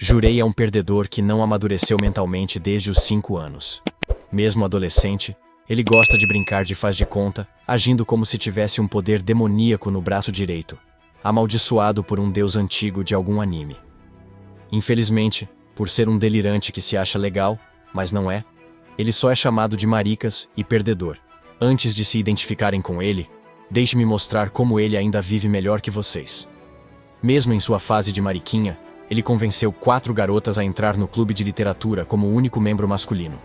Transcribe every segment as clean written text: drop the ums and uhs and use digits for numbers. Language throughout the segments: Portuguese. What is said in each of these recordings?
Jurei é um perdedor que não amadureceu mentalmente desde os 5 anos. Mesmo adolescente, ele gosta de brincar de faz de conta, agindo como se tivesse um poder demoníaco no braço direito, amaldiçoado por um deus antigo de algum anime. Infelizmente, por ser um delirante que se acha legal, mas não é, ele só é chamado de maricas e perdedor. Antes de se identificarem com ele, deixe-me mostrar como ele ainda vive melhor que vocês. Mesmo em sua fase de mariquinha, ele convenceu 4 garotas a entrar no clube de literatura como o único membro masculino.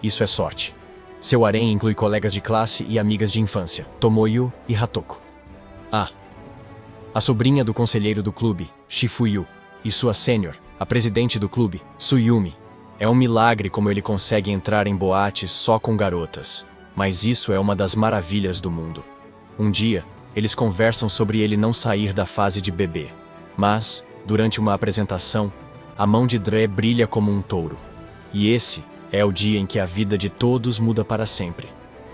Isso é sorte. Seu harém inclui colegas de classe e amigas de infância, Tomoyo e Hatoko. A sobrinha do conselheiro do clube, Shifuyu, e sua sênior, a presidente do clube, Tsuyumi. É um milagre como ele consegue entrar em boates só com garotas, mas isso é uma das maravilhas do mundo. Um dia, eles conversam sobre ele não sair da fase de bebê, mas, durante uma apresentação, a mão de Dre brilha como um touro. E esse é o dia em que a vida de todos muda para sempre.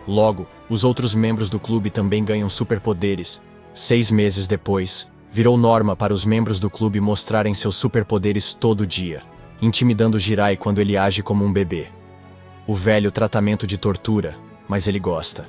Logo, os outros membros do clube também ganham superpoderes. 6 meses depois, virou norma para os membros do clube mostrarem seus superpoderes todo dia, intimidando Jirai quando ele age como um bebê. O velho tratamento de tortura, mas ele gosta.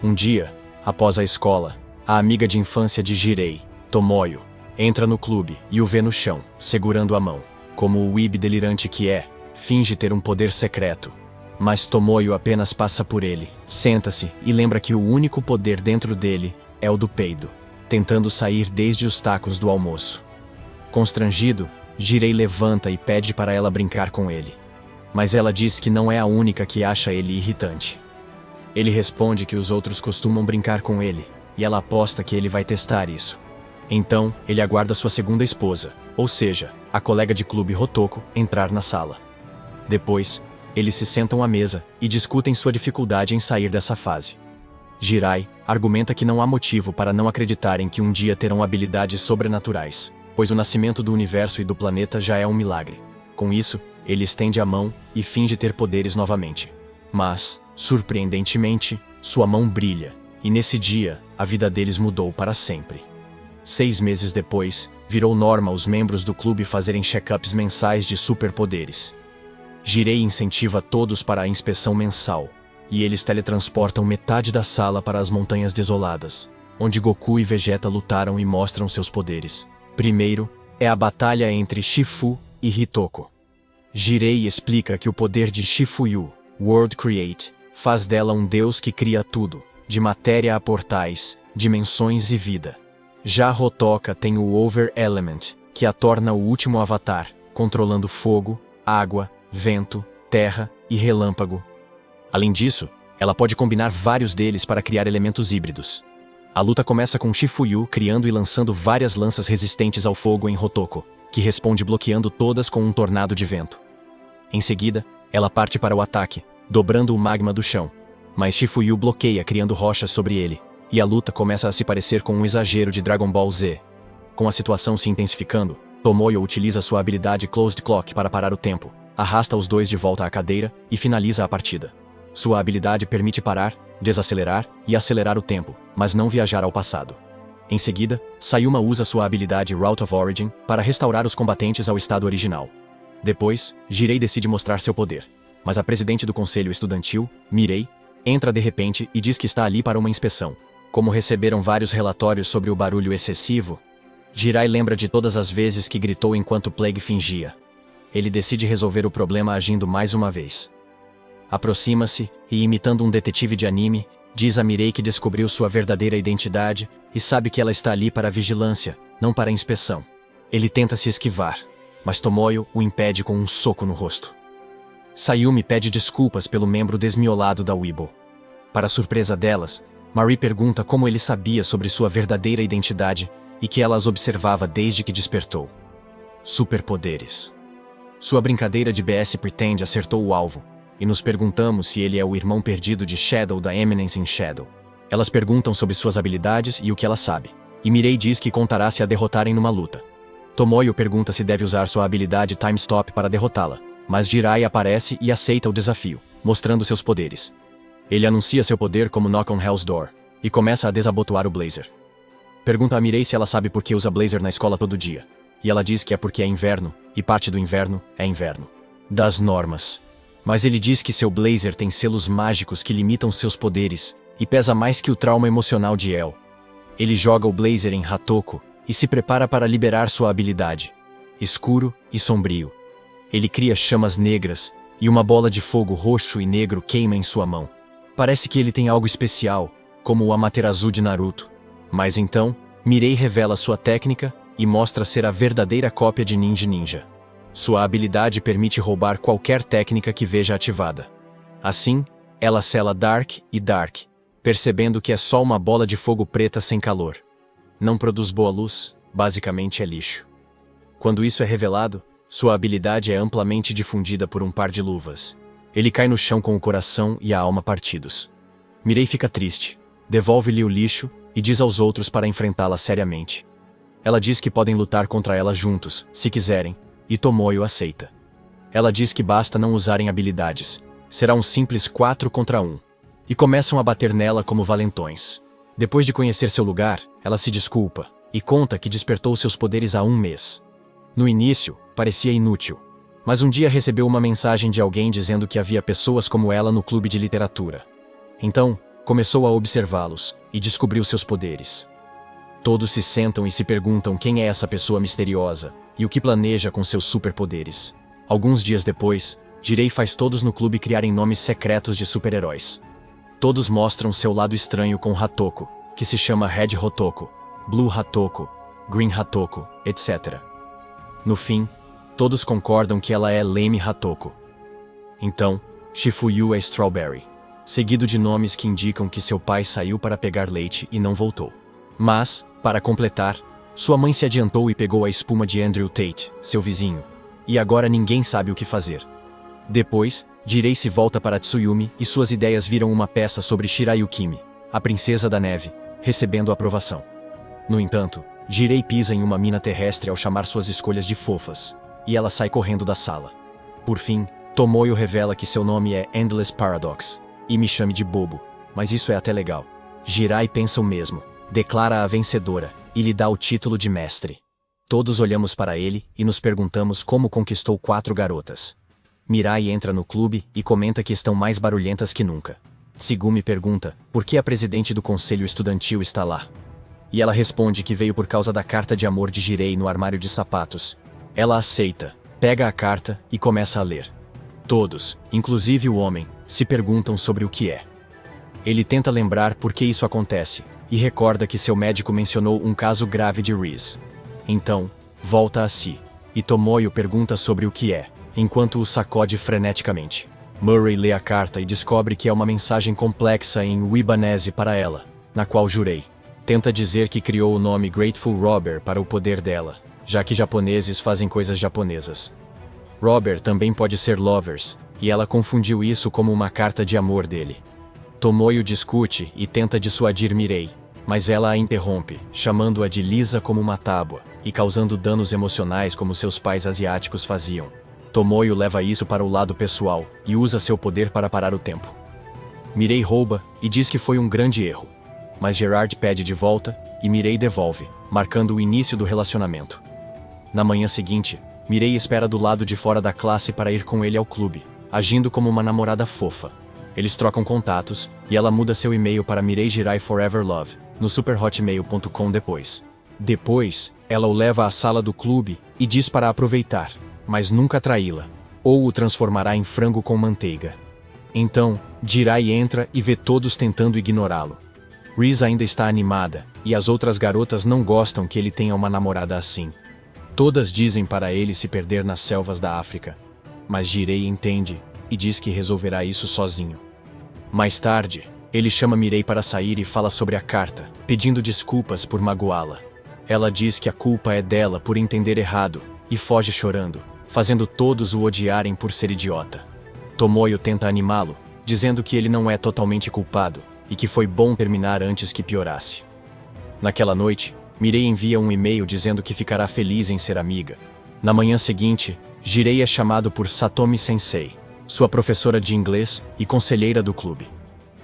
Um dia, após a escola, a amiga de infância de Jirei, Tomoyo, entra no clube e o vê no chão, segurando a mão. Como o weeb delirante que é, finge ter um poder secreto. Mas Tomoyo apenas passa por ele, senta-se e lembra que o único poder dentro dele é o do peido, tentando sair desde os tacos do almoço. Constrangido, Jirei levanta e pede para ela brincar com ele. Mas ela diz que não é a única que acha ele irritante. Ele responde que os outros costumam brincar com ele, e ela aposta que ele vai testar isso. Então, ele aguarda sua segunda esposa, ou seja, a colega de clube Hotoko, entrar na sala. Depois, eles se sentam à mesa e discutem sua dificuldade em sair dessa fase. Jirai argumenta que não há motivo para não acreditarem que um dia terão habilidades sobrenaturais, pois o nascimento do universo e do planeta já é um milagre. Com isso, ele estende a mão e finge ter poderes novamente. Mas, surpreendentemente, sua mão brilha, e nesse dia, a vida deles mudou para sempre. 6 meses depois, virou norma os membros do clube fazerem check-ups mensais de superpoderes. Jirei incentiva todos para a inspeção mensal, e eles teletransportam metade da sala para as Montanhas Desoladas, onde Goku e Vegeta lutaram e mostram seus poderes. Primeiro, é a batalha entre Shifu e Hitoko. Jirei explica que o poder de Shifuyu, World Create, faz dela um deus que cria tudo, de matéria a portais, dimensões e vida. Já Hotoka tem o Over Element, que a torna o último avatar, controlando fogo, água, vento, terra e relâmpago. Além disso, ela pode combinar vários deles para criar elementos híbridos. A luta começa com Shifuyu criando e lançando várias lanças resistentes ao fogo em Hotoko, que responde bloqueando todas com um tornado de vento. Em seguida, ela parte para o ataque, dobrando o magma do chão, mas Shifuyu bloqueia criando rochas sobre ele, e a luta começa a se parecer com um exagero de Dragon Ball Z. Com a situação se intensificando, Tomoyo utiliza sua habilidade Closed Clock para parar o tempo, arrasta os dois de volta à cadeira e finaliza a partida. Sua habilidade permite parar, desacelerar e acelerar o tempo, mas não viajar ao passado. Em seguida, Sayuma usa sua habilidade Route of Origin para restaurar os combatentes ao estado original. Depois, Jirei decide mostrar seu poder, mas a presidente do conselho estudantil, Mirei, entra de repente e diz que está ali para uma inspeção. Como receberam vários relatórios sobre o barulho excessivo, Jirai lembra de todas as vezes que gritou enquanto Plague fingia. Ele decide resolver o problema agindo mais uma vez. Aproxima-se e, imitando um detetive de anime, diz a Mirei que descobriu sua verdadeira identidade e sabe que ela está ali para vigilância, não para inspeção. Ele tenta se esquivar, mas Tomoyo o impede com um soco no rosto. Sayumi pede desculpas pelo membro desmiolado da Weibo. Para surpresa delas, Marie pergunta como ele sabia sobre sua verdadeira identidade e que ela as observava desde que despertou. Superpoderes. Sua brincadeira de BS Pretend acertou o alvo, e nos perguntamos se ele é o irmão perdido de Shadow da Eminence in Shadow. Elas perguntam sobre suas habilidades e o que ela sabe, e Mirei diz que contará se a derrotarem numa luta. Tomoyo pergunta se deve usar sua habilidade Time Stop para derrotá-la, mas Jirai aparece e aceita o desafio, mostrando seus poderes. Ele anuncia seu poder como Knock on Hell's Door, e começa a desabotoar o Blazer. Pergunta a Mirei se ela sabe por que usa Blazer na escola todo dia. e ela diz que é porque é inverno, e parte do inverno é inverno. Das normas. Mas ele diz que seu blazer tem selos mágicos que limitam seus poderes, e pesa mais que o trauma emocional de El. Ele joga o blazer em Hatoko, e se prepara para liberar sua habilidade. Escuro e sombrio. Ele cria chamas negras, e uma bola de fogo roxo e negro queima em sua mão. Parece que ele tem algo especial, como o Amaterasu de Naruto. Mas então, Mirei revela sua técnica e mostra ser a verdadeira cópia de Ninja. Sua habilidade permite roubar qualquer técnica que veja ativada. Assim, ela sela Dark e Dark, percebendo que é só uma bola de fogo preta sem calor. Não produz boa luz, basicamente é lixo. Quando isso é revelado, sua habilidade é amplamente difundida por um par de luvas. Ele cai no chão com o coração e a alma partidos. Mirei fica triste, devolve-lhe o lixo e diz aos outros para enfrentá-la seriamente. Ela diz que podem lutar contra ela juntos, se quiserem, e Tomoyo aceita. Ela diz que basta não usarem habilidades, será um simples 4 contra 1. E começam a bater nela como valentões. Depois de conhecer seu lugar, ela se desculpa, e conta que despertou seus poderes há 1 mês. No início, parecia inútil, mas um dia recebeu uma mensagem de alguém dizendo que havia pessoas como ela no clube de literatura. Então, começou a observá-los, e descobriu seus poderes. Todos se sentam e se perguntam quem é essa pessoa misteriosa, e o que planeja com seus superpoderes. Alguns dias depois, Jirei faz todos no clube criarem nomes secretos de super-heróis. Todos mostram seu lado estranho com Hatoko, que se chama Red Hatoko, Blue Hatoko, Green Hatoko, etc. No fim, todos concordam que ela é Lame Hatoko. Então, Shifuyu é Strawberry, seguido de nomes que indicam que seu pai saiu para pegar leite e não voltou. Mas, para completar, sua mãe se adiantou e pegou a espuma de Andrew Tate, seu vizinho, e agora ninguém sabe o que fazer. Depois, Jirei se volta para Tsuyumi e suas ideias viram uma peça sobre Shirayukimi, a princesa da neve, recebendo aprovação. No entanto, Jirei pisa em uma mina terrestre ao chamar suas escolhas de fofas, e ela sai correndo da sala. Por fim, Tomoyo revela que seu nome é Endless Paradox, e me chame de bobo, mas isso é até legal. Jirai pensa o mesmo, declara a vencedora, e lhe dá o título de mestre. Todos olhamos para ele e nos perguntamos como conquistou 4 garotas. Mirai entra no clube e comenta que estão mais barulhentas que nunca. Tsugumi pergunta por que a presidente do conselho estudantil está lá. E ela responde que veio por causa da carta de amor de Jirei no armário de sapatos. Ela aceita, pega a carta e começa a ler. Todos, inclusive o homem, se perguntam sobre o que é. Ele tenta lembrar por que isso acontece, e recorda que seu médico mencionou um caso grave de Riz. Então, volta a si, e Tomoyo pergunta sobre o que é, enquanto o sacode freneticamente. Murray lê a carta e descobre que é uma mensagem complexa em Wibanese para ela, na qual Jurei tenta dizer que criou o nome Grateful Robber para o poder dela, já que japoneses fazem coisas japonesas. Robber também pode ser Lovers, e ela confundiu isso como uma carta de amor dele. Tomoyo discute e tenta dissuadir Mirei, mas ela a interrompe, chamando-a de lisa como uma tábua, e causando danos emocionais como seus pais asiáticos faziam. Tomoyo leva isso para o lado pessoal, e usa seu poder para parar o tempo. Mirei rouba, e diz que foi um grande erro. Mas Gerard pede de volta, e Mirei devolve, marcando o início do relacionamento. Na manhã seguinte, Mirei espera do lado de fora da classe para ir com ele ao clube, agindo como uma namorada fofa. Eles trocam contatos, e ela muda seu e-mail para Mirei Jirai Forever Love, no superhotmail.com depois. Depois, ela o leva à sala do clube e diz para aproveitar, mas nunca traí-la, ou o transformará em frango com manteiga. Então, Jirai entra e vê todos tentando ignorá-lo. Riz ainda está animada, e as outras garotas não gostam que ele tenha uma namorada assim. Todas dizem para ele se perder nas selvas da África, mas Jirei entende e diz que resolverá isso sozinho. Mais tarde, ele chama Mirei para sair e fala sobre a carta, pedindo desculpas por magoá-la. Ela diz que a culpa é dela por entender errado, e foge chorando, fazendo todos o odiarem por ser idiota. Tomoyo tenta animá-lo, dizendo que ele não é totalmente culpado, e que foi bom terminar antes que piorasse. Naquela noite, Mirei envia um e-mail dizendo que ficará feliz em ser amiga. Na manhã seguinte, Jirei é chamado por Satomi Sensei, sua professora de inglês e conselheira do clube.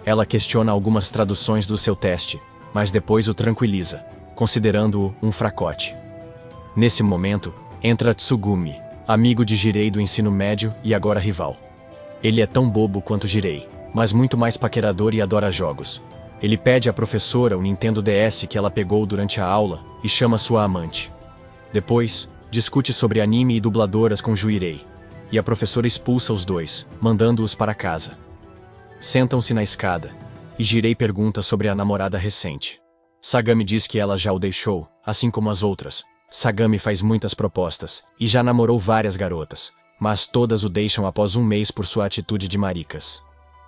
Ela questiona algumas traduções do seu teste, mas depois o tranquiliza, considerando-o um fracote. Nesse momento, entra Tsugumi, amigo de Jirei do ensino médio e agora rival. Ele é tão bobo quanto Jirei, mas muito mais paquerador e adora jogos. Ele pede à professora o Nintendo DS que ela pegou durante a aula e chama sua amante. Depois, discute sobre anime e dubladoras com Juirei, e a professora expulsa os dois, mandando-os para casa. Sentam-se na escada, e Jirei pergunta sobre a namorada recente. Sagami diz que ela já o deixou, assim como as outras. Sagami faz muitas propostas, e já namorou várias garotas, mas todas o deixam após um mês por sua atitude de maricas.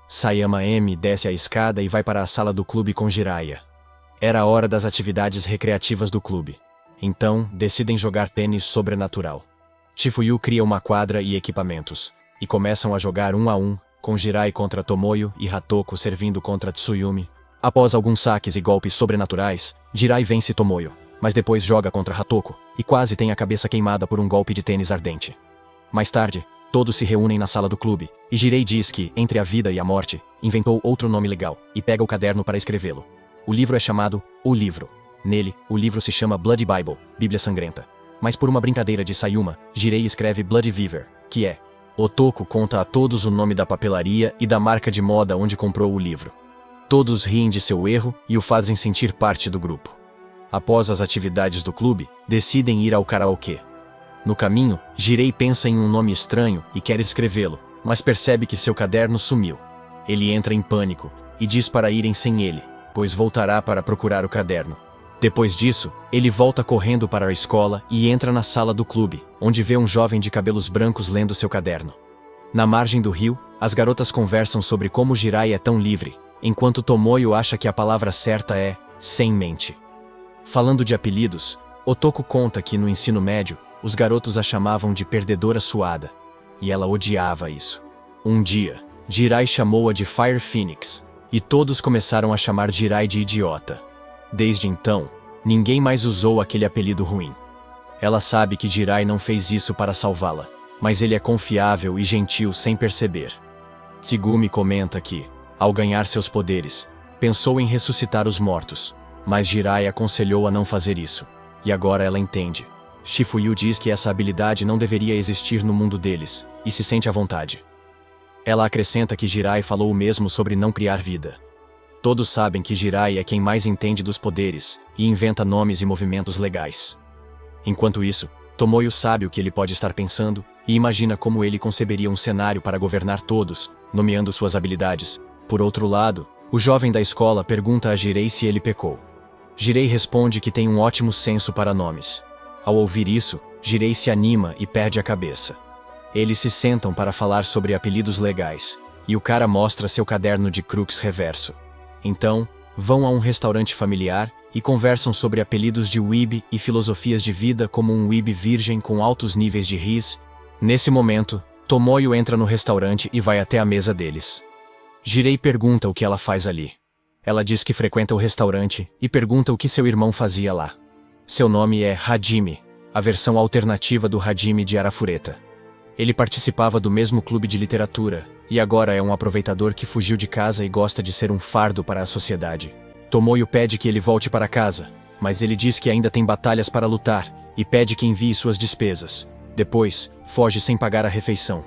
Sayama M desce a escada e vai para a sala do clube com Jiraiya. Era a hora das atividades recreativas do clube. Então, decidem jogar tênis sobrenatural. Chifuyu cria uma quadra e equipamentos, e começam a jogar 1 a 1, com Jirai contra Tomoyo e Hatoko servindo contra Tsuyumi. Após alguns saques e golpes sobrenaturais, Jirai vence Tomoyo, mas depois joga contra Hatoko, e quase tem a cabeça queimada por um golpe de tênis ardente. Mais tarde, todos se reúnem na sala do clube, e Jirei diz que, entre a vida e a morte, inventou outro nome legal, e pega o caderno para escrevê-lo. O livro é chamado O Livro. Nele, o livro se chama Blood Bible, Bíblia Sangrenta. Mas por uma brincadeira de Sayuma, Jirei escreve Blood Weaver, que é: Otoko conta a todos o nome da papelaria e da marca de moda onde comprou o livro. Todos riem de seu erro e o fazem sentir parte do grupo. Após as atividades do clube, decidem ir ao karaokê. No caminho, Jirei pensa em um nome estranho e quer escrevê-lo, mas percebe que seu caderno sumiu. Ele entra em pânico e diz para irem sem ele, pois voltará para procurar o caderno. Depois disso, ele volta correndo para a escola e entra na sala do clube, onde vê um jovem de cabelos brancos lendo seu caderno. Na margem do rio, as garotas conversam sobre como Jirai é tão livre, enquanto Tomoyo acha que a palavra certa é sem mente. Falando de apelidos, Otoko conta que no ensino médio, os garotos a chamavam de perdedora suada, e ela odiava isso. Um dia, Jirai chamou-a de Fire Phoenix, e todos começaram a chamar Jirai de idiota. Desde então, ninguém mais usou aquele apelido ruim. Ela sabe que Jirai não fez isso para salvá-la, mas ele é confiável e gentil sem perceber. Tsugumi comenta que, ao ganhar seus poderes, pensou em ressuscitar os mortos, mas Jirai aconselhou a não fazer isso, e agora ela entende. Chifuyu diz que essa habilidade não deveria existir no mundo deles, e se sente à vontade. Ela acrescenta que Jirai falou o mesmo sobre não criar vida. Todos sabem que Jirai é quem mais entende dos poderes, e inventa nomes e movimentos legais. Enquanto isso, Tomoyo sabe o que ele pode estar pensando, e imagina como ele conceberia um cenário para governar todos, nomeando suas habilidades. Por outro lado, o jovem da escola pergunta a Jirei se ele pecou. Jirei responde que tem um ótimo senso para nomes. Ao ouvir isso, Jirei se anima e perde a cabeça. Eles se sentam para falar sobre apelidos legais, e o cara mostra seu caderno de crux reverso. Então, vão a um restaurante familiar e conversam sobre apelidos de weeb e filosofias de vida como um weeb virgem com altos níveis de riz. Nesse momento, Tomoyo entra no restaurante e vai até a mesa deles. Jirei pergunta o que ela faz ali. Ela diz que frequenta o restaurante e pergunta o que seu irmão fazia lá. Seu nome é Hajime, a versão alternativa do Hajime de Arafureta. Ele participava do mesmo clube de literatura, e agora é um aproveitador que fugiu de casa e gosta de ser um fardo para a sociedade. Tomoyo pede que ele volte para casa, mas ele diz que ainda tem batalhas para lutar, e pede que envie suas despesas. Depois, foge sem pagar a refeição.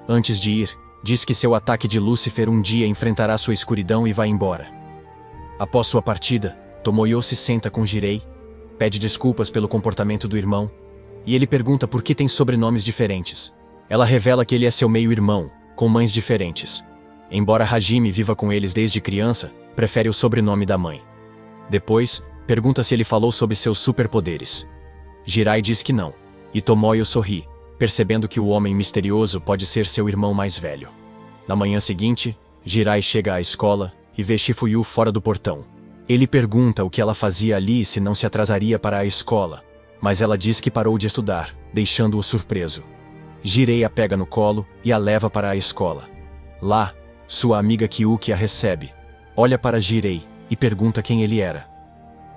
Antes de ir, diz que seu ataque de Lúcifer um dia enfrentará sua escuridão e vai embora. Após sua partida, Tomoyo se senta com Jirei, pede desculpas pelo comportamento do irmão, e ele pergunta por que tem sobrenomes diferentes. Ela revela que ele é seu meio-irmão, com mães diferentes. Embora Hajime viva com eles desde criança, prefere o sobrenome da mãe. Depois, pergunta se ele falou sobre seus superpoderes. Jirai diz que não, e Tomoyo sorri, percebendo que o homem misterioso pode ser seu irmão mais velho. Na manhã seguinte, Jirai chega à escola e vê Chifuyu fora do portão. Ele pergunta o que ela fazia ali e se não se atrasaria para a escola, mas ela diz que parou de estudar, deixando-o surpreso. Jirei a pega no colo e a leva para a escola. Lá, sua amiga Kyuki a recebe, olha para Jirei e pergunta quem ele era.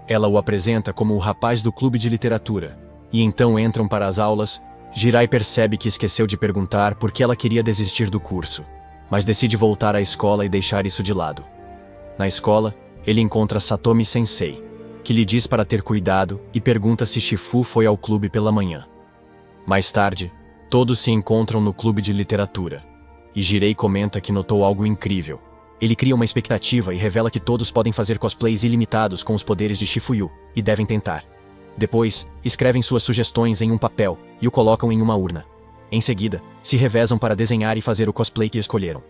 Ela o apresenta como o rapaz do clube de literatura, e então entram para as aulas. Jirai percebe que esqueceu de perguntar por que ela queria desistir do curso, mas decide voltar à escola e deixar isso de lado. Na escola, ele encontra Satomi Sensei. que lhe diz para ter cuidado e pergunta se Shifu foi ao clube pela manhã. Mais tarde, todos se encontram no clube de literatura. E Jirei comenta que notou algo incrível. Ele cria uma expectativa e revela que todos podem fazer cosplays ilimitados com os poderes de Shifuyu, e devem tentar. Depois, escrevem suas sugestões em um papel e o colocam em uma urna. Em seguida, se revezam para desenhar e fazer o cosplay que escolheram.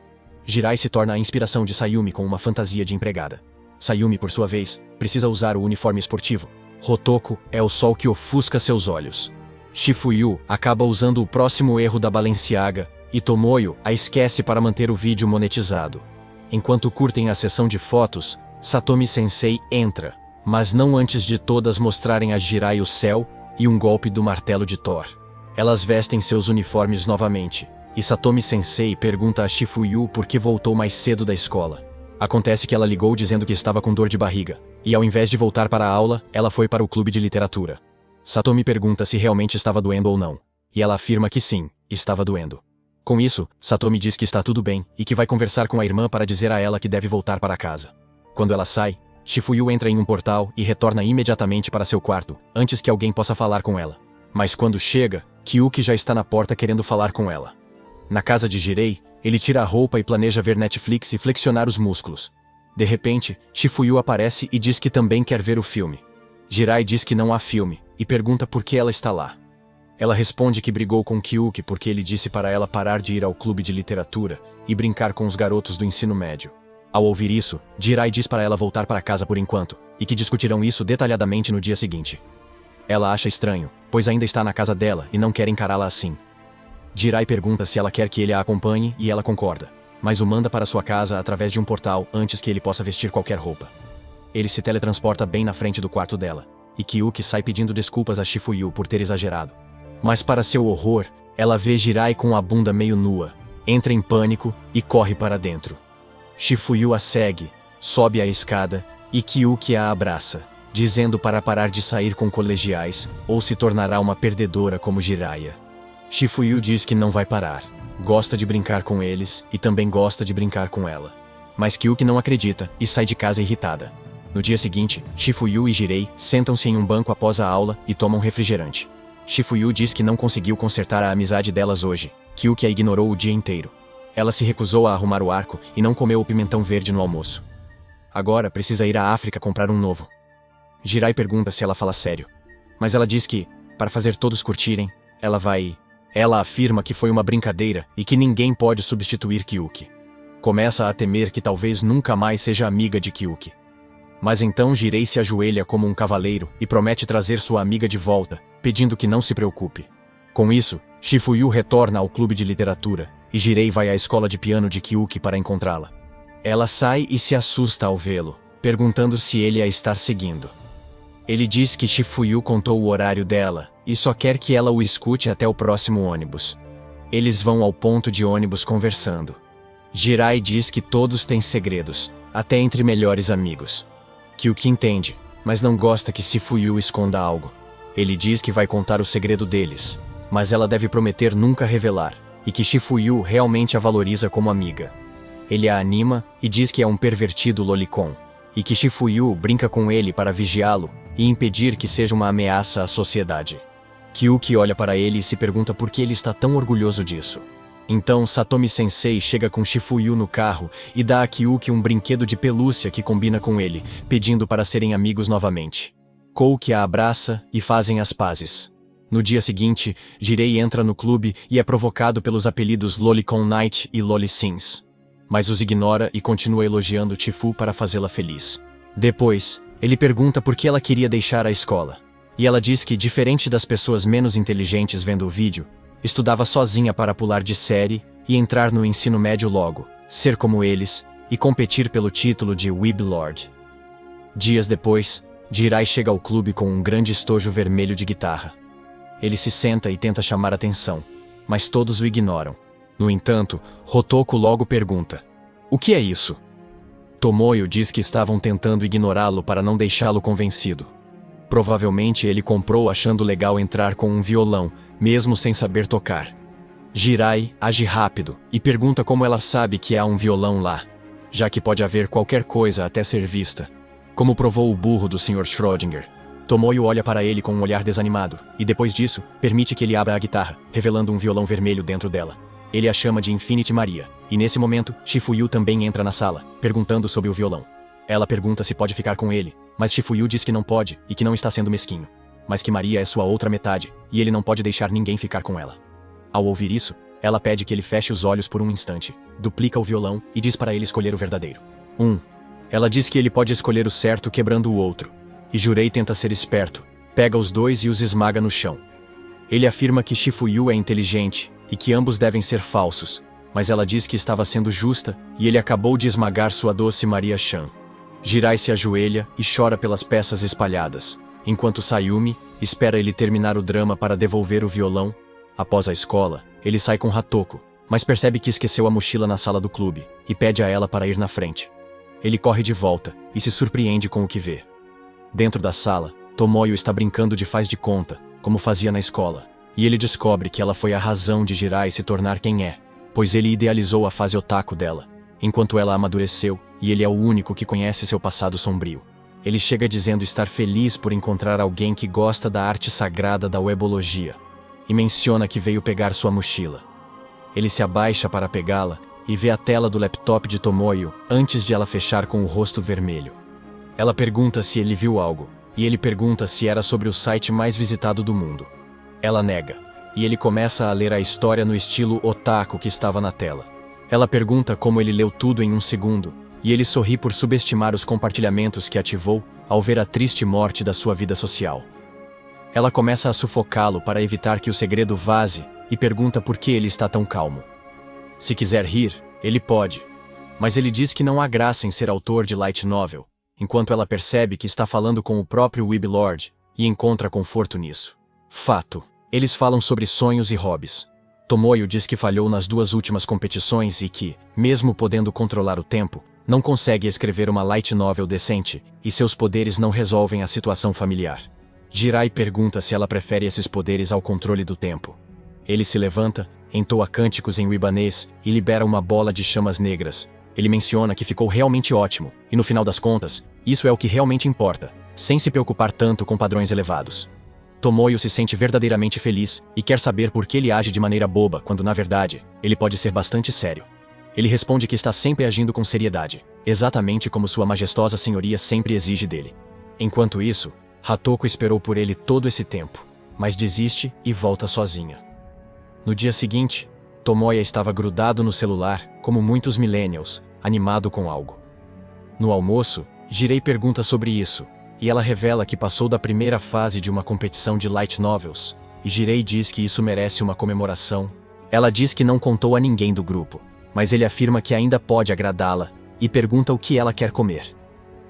Jirai se torna a inspiração de Sayumi com uma fantasia de empregada. Sayumi, por sua vez, precisa usar o uniforme esportivo. Hotoko é o sol que ofusca seus olhos. Shifuyu acaba usando o próximo erro da Balenciaga e Tomoyo a esquece para manter o vídeo monetizado. Enquanto curtem a sessão de fotos, Satomi Sensei entra, mas não antes de todas mostrarem a Jirai o céu e um golpe do martelo de Thor. Elas vestem seus uniformes novamente, e Satomi Sensei pergunta a Shifuyu por que voltou mais cedo da escola. Acontece que ela ligou dizendo que estava com dor de barriga, e ao invés de voltar para a aula, ela foi para o clube de literatura. Satomi pergunta se realmente estava doendo ou não, e ela afirma que sim, estava doendo. Com isso, Satomi diz que está tudo bem e que vai conversar com a irmã para dizer a ela que deve voltar para casa. Quando ela sai, Shifuyu entra em um portal e retorna imediatamente para seu quarto, antes que alguém possa falar com ela. Mas quando chega, Kyuki já está na porta querendo falar com ela. Na casa de Jirei, ele tira a roupa e planeja ver Netflix e flexionar os músculos. De repente, Shifuyu aparece e diz que também quer ver o filme. Jirai diz que não há filme, e pergunta por que ela está lá. Ela responde que brigou com Kyuki porque ele disse para ela parar de ir ao clube de literatura e brincar com os garotos do ensino médio. Ao ouvir isso, Jirai diz para ela voltar para casa por enquanto, e que discutirão isso detalhadamente no dia seguinte. Ela acha estranho, pois ainda está na casa dela e não quer encará-la assim. Jirai pergunta se ela quer que ele a acompanhe e ela concorda, mas o manda para sua casa através de um portal antes que ele possa vestir qualquer roupa. Ele se teletransporta bem na frente do quarto dela, e Kyuki sai pedindo desculpas a Shifuyu por ter exagerado. Mas para seu horror, ela vê Jirai com a bunda meio nua, entra em pânico e corre para dentro. Shifuyu a segue, sobe a escada, e Kyuki a abraça, dizendo para parar de sair com colegiais, ou se tornará uma perdedora como Jiraiya. Shifuyu diz que não vai parar, gosta de brincar com eles e também gosta de brincar com ela. Mas Kyuki não acredita e sai de casa irritada. No dia seguinte, Shifuyu e Jirei sentam-se em um banco após a aula e tomam refrigerante. Shifuyu diz que não conseguiu consertar a amizade delas hoje, Kyuki a ignorou o dia inteiro. Ela se recusou a arrumar o arco e não comeu o pimentão verde no almoço. Agora precisa ir à África comprar um novo. Jirai pergunta se ela fala sério. Mas ela diz que, para fazer todos curtirem, ela vai... Ela afirma que foi uma brincadeira e que ninguém pode substituir Kyuki. Começa a temer que talvez nunca mais seja amiga de Kyuki. Mas então Jirei se ajoelha como um cavaleiro e promete trazer sua amiga de volta, pedindo que não se preocupe. Com isso, Shifuyu retorna ao clube de literatura, e Jirei vai à escola de piano de Kyuki para encontrá-la. Ela sai e se assusta ao vê-lo, perguntando se ele a está seguindo. Ele diz que Shifuyu contou o horário dela, e só quer que ela o escute até o próximo ônibus. Eles vão ao ponto de ônibus conversando. Jirai diz que todos têm segredos, até entre melhores amigos. Kyuki entende, mas não gosta que Shifuyu esconda algo. Ele diz que vai contar o segredo deles, mas ela deve prometer nunca revelar, e que Shifuyu realmente a valoriza como amiga. Ele a anima e diz que é um pervertido lolicon, e que Shifuyu brinca com ele para vigiá-lo e impedir que seja uma ameaça à sociedade. Kyuki olha para ele e se pergunta por que ele está tão orgulhoso disso. Então Satomi Sensei chega com Shifuyu no carro e dá a Kyuki um brinquedo de pelúcia que combina com ele, pedindo para serem amigos novamente. Kouki a abraça e fazem as pazes. No dia seguinte, Jirei entra no clube e é provocado pelos apelidos Lolicon Knight e Lolicins. Mas os ignora e continua elogiando Chifu para fazê-la feliz. Depois, ele pergunta por que ela queria deixar a escola. E ela diz que, diferente das pessoas menos inteligentes vendo o vídeo, estudava sozinha para pular de série e entrar no ensino médio logo, ser como eles e competir pelo título de Weeb Lord. Dias depois, Jirai chega ao clube com um grande estojo vermelho de guitarra. Ele se senta e tenta chamar atenção, mas todos o ignoram. No entanto, Hotoko logo pergunta: "O que é isso?" Tomoyo diz que estavam tentando ignorá-lo para não deixá-lo convencido. Provavelmente ele comprou achando legal entrar com um violão, mesmo sem saber tocar. Jirai age rápido e pergunta como ela sabe que há um violão lá, já que pode haver qualquer coisa até ser vista. Como provou o burro do Sr. Schrödinger. Tomoyo olha para ele com um olhar desanimado, e depois disso, permite que ele abra a guitarra, revelando um violão vermelho dentro dela. Ele a chama de Infinity Maria, e nesse momento, Shifuyu também entra na sala, perguntando sobre o violão. Ela pergunta se pode ficar com ele, mas Shifuyu diz que não pode e que não está sendo mesquinho. Mas que Maria é sua outra metade, e ele não pode deixar ninguém ficar com ela. Ao ouvir isso, ela pede que ele feche os olhos por um instante, duplica o violão e diz para ele escolher o verdadeiro. Ela diz que ele pode escolher o certo quebrando o outro. E Jurei tenta ser esperto, pega os dois e os esmaga no chão. Ele afirma que Shifuyu é inteligente e que ambos devem ser falsos, mas ela diz que estava sendo justa e ele acabou de esmagar sua doce Maria-chan. Jirai se ajoelha e chora pelas peças espalhadas, enquanto Sayumi espera ele terminar o drama para devolver o violão. Após a escola, ele sai com Hatoko, mas percebe que esqueceu a mochila na sala do clube e pede a ela para ir na frente. Ele corre de volta e se surpreende com o que vê. Dentro da sala, Tomoyo está brincando de faz de conta, como fazia na escola, e ele descobre que ela foi a razão de Jirai se tornar quem é, pois ele idealizou a fase otaku dela, enquanto ela amadureceu, e ele é o único que conhece seu passado sombrio. Ele chega dizendo estar feliz por encontrar alguém que gosta da arte sagrada da webologia, e menciona que veio pegar sua mochila. Ele se abaixa para pegá-la, e vê a tela do laptop de Tomoyo antes de ela fechar com o rosto vermelho. Ela pergunta se ele viu algo, e ele pergunta se era sobre o site mais visitado do mundo. Ela nega, e ele começa a ler a história no estilo otaku que estava na tela. Ela pergunta como ele leu tudo em um segundo, e ele sorri por subestimar os compartilhamentos que ativou ao ver a triste morte da sua vida social. Ela começa a sufocá-lo para evitar que o segredo vaze e pergunta por que ele está tão calmo. Se quiser rir, ele pode, mas ele diz que não há graça em ser autor de light novel, enquanto ela percebe que está falando com o próprio Weblord e encontra conforto nisso. Fato. Eles falam sobre sonhos e hobbies. Tomoyo diz que falhou nas 2 últimas competições e que, mesmo podendo controlar o tempo, não consegue escrever uma light novel decente, e seus poderes não resolvem a situação familiar. Jirai pergunta se ela prefere esses poderes ao controle do tempo. Ele se levanta, entoa cânticos em Ibanês e libera uma bola de chamas negras. Ele menciona que ficou realmente ótimo, e no final das contas, isso é o que realmente importa, sem se preocupar tanto com padrões elevados. Tomoyo se sente verdadeiramente feliz e quer saber por que ele age de maneira boba quando, na verdade, ele pode ser bastante sério. Ele responde que está sempre agindo com seriedade, exatamente como sua majestosa senhoria sempre exige dele. Enquanto isso, Hatoko esperou por ele todo esse tempo, mas desiste e volta sozinha. No dia seguinte, Tomoya estava grudado no celular, como muitos millennials, animado com algo. No almoço, Jirei pergunta sobre isso, e ela revela que passou da primeira fase de uma competição de light novels, e Jirei diz que isso merece uma comemoração. Ela diz que não contou a ninguém do grupo, mas ele afirma que ainda pode agradá-la, e pergunta o que ela quer comer.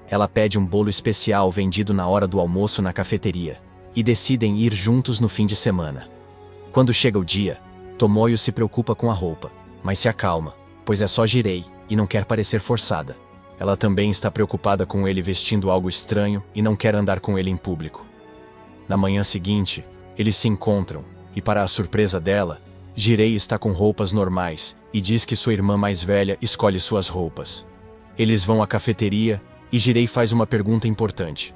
Ela pede um bolo especial vendido na hora do almoço na cafeteria, e decidem ir juntos no fim de semana. Quando chega o dia, Tomoyo se preocupa com a roupa, mas se acalma, pois é só Jirei, e não quer parecer forçada. Ela também está preocupada com ele vestindo algo estranho e não quer andar com ele em público. Na manhã seguinte, eles se encontram, e para a surpresa dela, Jirei está com roupas normais, e diz que sua irmã mais velha escolhe suas roupas. Eles vão à cafeteria, e Jirei faz uma pergunta importante.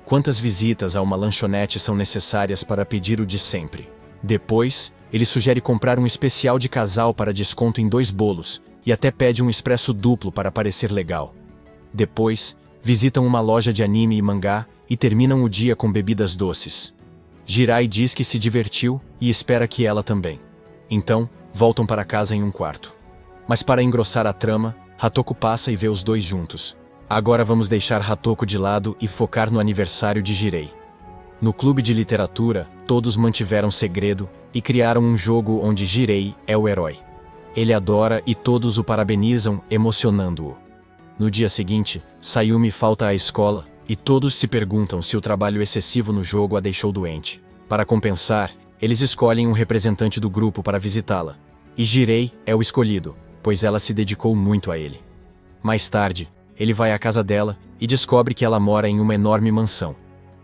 Quantas visitas a uma lanchonete são necessárias para pedir o de sempre? Depois, ele sugere comprar um especial de casal para desconto em 2 bolos, e até pede um expresso duplo para parecer legal. Depois, visitam uma loja de anime e mangá, e terminam o dia com bebidas doces. Jirai diz que se divertiu, e espera que ela também. Então, voltam para casa em um quarto. Mas para engrossar a trama, Hatoko passa e vê os dois juntos. Agora vamos deixar Hatoko de lado e focar no aniversário de Jirei. No clube de literatura, todos mantiveram segredo e criaram um jogo onde Jirei é o herói. Ele adora e todos o parabenizam, emocionando-o. No dia seguinte, Sayumi falta à escola e todos se perguntam se o trabalho excessivo no jogo a deixou doente. Para compensar, eles escolhem um representante do grupo para visitá-la. E Jirei é o escolhido, pois ela se dedicou muito a ele. Mais tarde, ele vai à casa dela e descobre que ela mora em uma enorme mansão.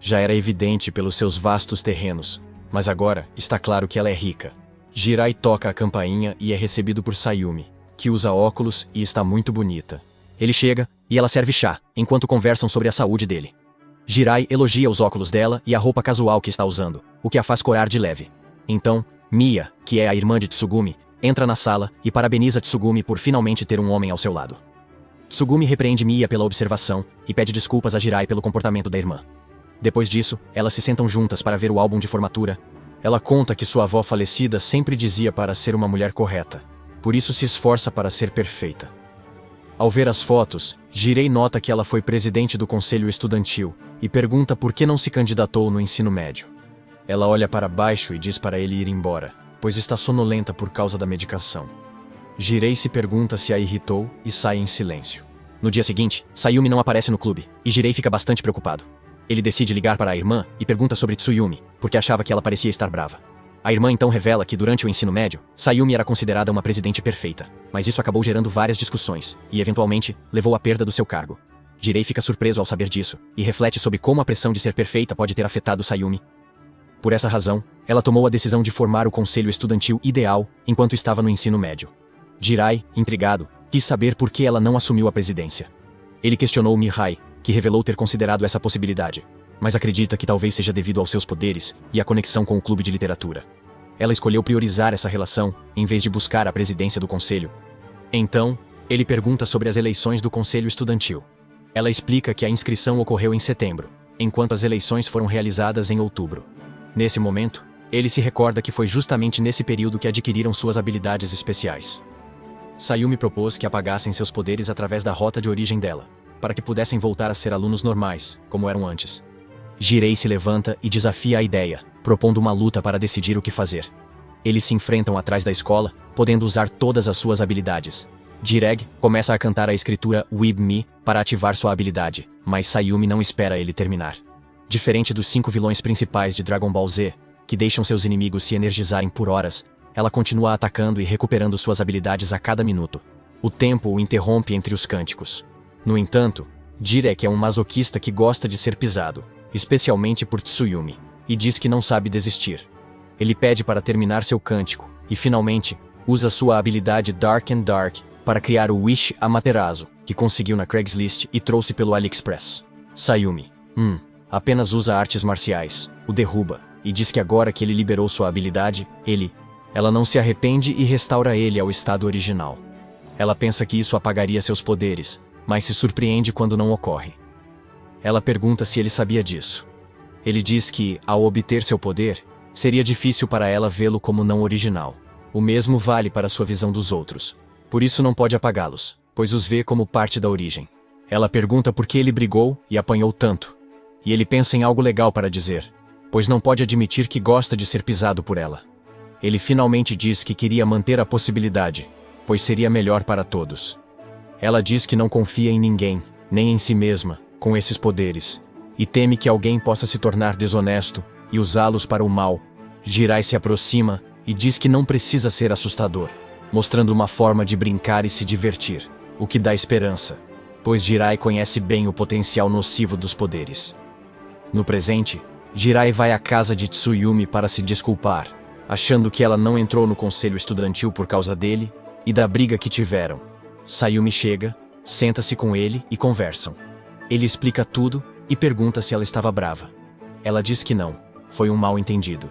Já era evidente pelos seus vastos terrenos, mas agora está claro que ela é rica. Jirai toca a campainha e é recebido por Sayumi, que usa óculos e está muito bonita. Ele chega, e ela serve chá, enquanto conversam sobre a saúde dele. Jirai elogia os óculos dela e a roupa casual que está usando, o que a faz corar de leve. Então, Mia, que é a irmã de Tsugumi, entra na sala e parabeniza Tsugumi por finalmente ter um homem ao seu lado. Tsugumi repreende Mia pela observação e pede desculpas a Jirai pelo comportamento da irmã. Depois disso, elas se sentam juntas para ver o álbum de formatura. Ela conta que sua avó falecida sempre dizia para ser uma mulher correta, por isso se esforça para ser perfeita. Ao ver as fotos, Jirei nota que ela foi presidente do conselho estudantil e pergunta por que não se candidatou no ensino médio. Ela olha para baixo e diz para ele ir embora, pois está sonolenta por causa da medicação. Jirei se pergunta se a irritou e sai em silêncio. No dia seguinte, Sayumi não aparece no clube, e Jirei fica bastante preocupado. Ele decide ligar para a irmã e pergunta sobre Tsuyumi, porque achava que ela parecia estar brava. A irmã então revela que durante o ensino médio, Sayumi era considerada uma presidente perfeita, mas isso acabou gerando várias discussões, e eventualmente, levou à perda do seu cargo. Jirei fica surpreso ao saber disso, e reflete sobre como a pressão de ser perfeita pode ter afetado Sayumi. Por essa razão, ela tomou a decisão de formar o conselho estudantil ideal enquanto estava no ensino médio. Jirai, intrigado, quis saber por que ela não assumiu a presidência. Ele questionou Mihai, que revelou ter considerado essa possibilidade, mas acredita que talvez seja devido aos seus poderes e à conexão com o clube de literatura. Ela escolheu priorizar essa relação, em vez de buscar a presidência do conselho. Então, ele pergunta sobre as eleições do conselho estudantil. Ela explica que a inscrição ocorreu em setembro, enquanto as eleições foram realizadas em outubro. Nesse momento, ele se recorda que foi justamente nesse período que adquiriram suas habilidades especiais. Sayumi propôs que apagassem seus poderes através da rota de origem dela, para que pudessem voltar a ser alunos normais, como eram antes. Jirei se levanta e desafia a ideia, propondo uma luta para decidir o que fazer. Eles se enfrentam atrás da escola, podendo usar todas as suas habilidades. Jireg começa a cantar a escritura Weeb Me para ativar sua habilidade, mas Sayumi não espera ele terminar. Diferente dos 5 vilões principais de Dragon Ball Z, que deixam seus inimigos se energizarem por horas, ela continua atacando e recuperando suas habilidades a cada minuto. O tempo o interrompe entre os cânticos. No entanto, Jirek é um masoquista que gosta de ser pisado, especialmente por Tsuyumi, e diz que não sabe desistir. Ele pede para terminar seu cântico, e finalmente, usa sua habilidade Dark and Dark para criar o Wish Amaterasu, que conseguiu na Craigslist e trouxe pelo AliExpress. Sayumi, apenas usa artes marciais, o derruba, e diz que agora que ele liberou sua habilidade, ela não se arrepende e restaura ele ao estado original. Ela pensa que isso apagaria seus poderes, mas se surpreende quando não ocorre. Ela pergunta se ele sabia disso. Ele diz que, ao obter seu poder, seria difícil para ela vê-lo como não original. O mesmo vale para sua visão dos outros. Por isso não pode apagá-los, pois os vê como parte da origem. Ela pergunta por que ele brigou e apanhou tanto. E ele pensa em algo legal para dizer, pois não pode admitir que gosta de ser pisado por ela. Ele finalmente diz que queria manter a possibilidade, pois seria melhor para todos. Ela diz que não confia em ninguém, nem em si mesma, com esses poderes, e teme que alguém possa se tornar desonesto e usá-los para o mal. Jirai se aproxima e diz que não precisa ser assustador, mostrando uma forma de brincar e se divertir, o que dá esperança, pois Jirai conhece bem o potencial nocivo dos poderes. No presente, Jirai vai à casa de Tsuyumi para se desculpar, achando que ela não entrou no conselho estudantil por causa dele e da briga que tiveram. Sayumi chega, senta-se com ele e conversam. Ele explica tudo e pergunta se ela estava brava. Ela diz que não, foi um mal-entendido.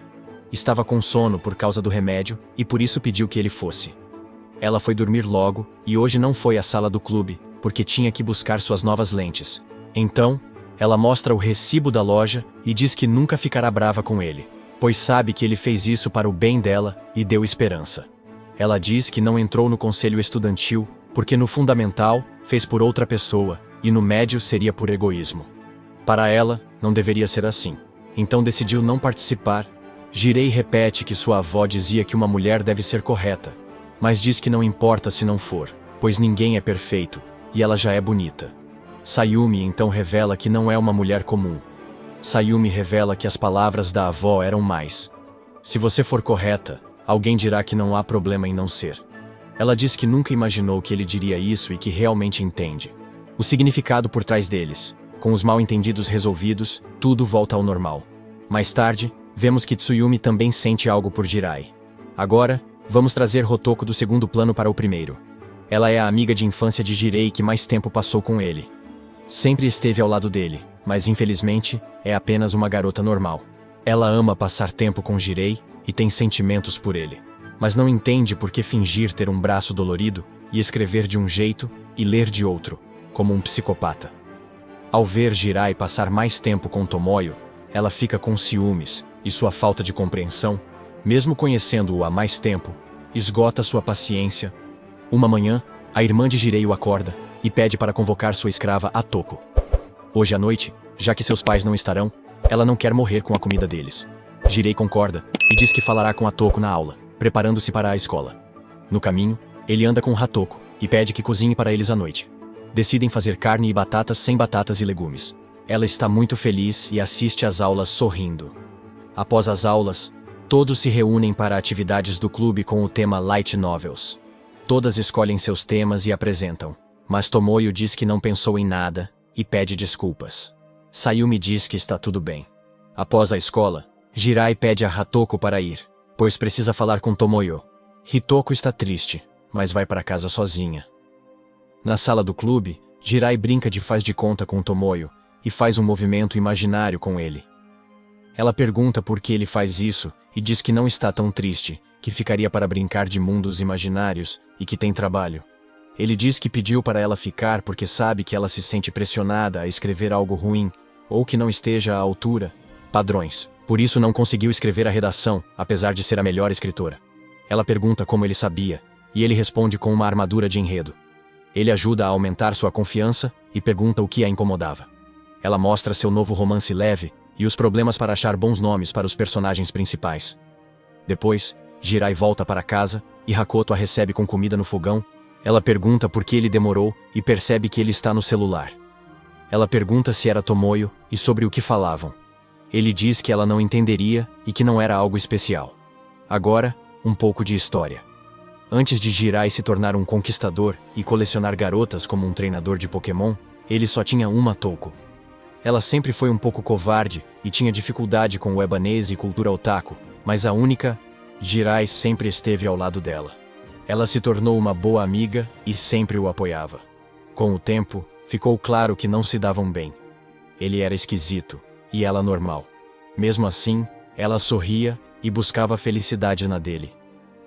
Estava com sono por causa do remédio e por isso pediu que ele fosse. Ela foi dormir logo e hoje não foi à sala do clube, porque tinha que buscar suas novas lentes. Então, ela mostra o recibo da loja e diz que nunca ficará brava com ele, pois sabe que ele fez isso para o bem dela e deu esperança. Ela diz que não entrou no conselho estudantil porque no fundamental fez por outra pessoa e no médio seria por egoísmo. Para ela, não deveria ser assim. Então decidiu não participar. Jirei repete que sua avó dizia que uma mulher deve ser correta, mas diz que não importa se não for, pois ninguém é perfeito, e ela já é bonita. Sayumi então revela que não é uma mulher comum. Sayumi revela que as palavras da avó eram mais: se você for correta, alguém dirá que não há problema em não ser. Ela diz que nunca imaginou que ele diria isso e que realmente entende o significado por trás deles. Com os mal-entendidos resolvidos, tudo volta ao normal. Mais tarde, vemos que Tsuyumi também sente algo por Jirai. Agora, vamos trazer Hotoko do segundo plano para o primeiro. Ela é a amiga de infância de Jirei que mais tempo passou com ele. Sempre esteve ao lado dele, mas infelizmente, é apenas uma garota normal. Ela ama passar tempo com Jirei e tem sentimentos por ele, mas não entende por que fingir ter um braço dolorido e escrever de um jeito e ler de outro, como um psicopata. Ao ver Jiraiya passar mais tempo com Tomoyo, ela fica com ciúmes e sua falta de compreensão, mesmo conhecendo-o há mais tempo, esgota sua paciência. Uma manhã, a irmã de Jirei o acorda e pede para convocar sua escrava Atoko. Hoje à noite, já que seus pais não estarão, ela não quer morrer com a comida deles. Jirei concorda e diz que falará com Atoko na aula, preparando-se para a escola. No caminho, ele anda com Hatoko e pede que cozinhe para eles à noite. Decidem fazer carne e batatas sem batatas e legumes. Ela está muito feliz e assiste às aulas sorrindo. Após as aulas, todos se reúnem para atividades do clube com o tema Light Novels. Todas escolhem seus temas e apresentam, mas Tomoyo diz que não pensou em nada e pede desculpas. Sayumi diz que está tudo bem. Após a escola, Jiraiya pede a Hatoko para ir, pois precisa falar com Tomoyo. Hitoko está triste, mas vai para casa sozinha. Na sala do clube, Jiraiya brinca de faz de conta com Tomoyo e faz um movimento imaginário com ele. Ela pergunta por que ele faz isso e diz que não está tão triste, que ficaria para brincar de mundos imaginários e que tem trabalho. Ele diz que pediu para ela ficar porque sabe que ela se sente pressionada a escrever algo ruim ou que não esteja à altura. Padrões. Por isso não conseguiu escrever a redação, apesar de ser a melhor escritora. Ela pergunta como ele sabia, e ele responde com uma armadura de enredo. Ele ajuda a aumentar sua confiança e pergunta o que a incomodava. Ela mostra seu novo romance leve e os problemas para achar bons nomes para os personagens principais. Depois, Jiraiya volta para casa e Hakoto a recebe com comida no fogão. Ela pergunta por que ele demorou e percebe que ele está no celular. Ela pergunta se era Tomoyo e sobre o que falavam. Ele diz que ela não entenderia e que não era algo especial. Agora, um pouco de história. Antes de Jiraiya se tornar um conquistador e colecionar garotas como um treinador de Pokémon, ele só tinha uma Touko. Ela sempre foi um pouco covarde e tinha dificuldade com o ebanês e cultura otaku, mas a única, Jiraiya sempre esteve ao lado dela. Ela se tornou uma boa amiga e sempre o apoiava. Com o tempo, ficou claro que não se davam bem. Ele era esquisito e ela normal. Mesmo assim, ela sorria e buscava felicidade na dele.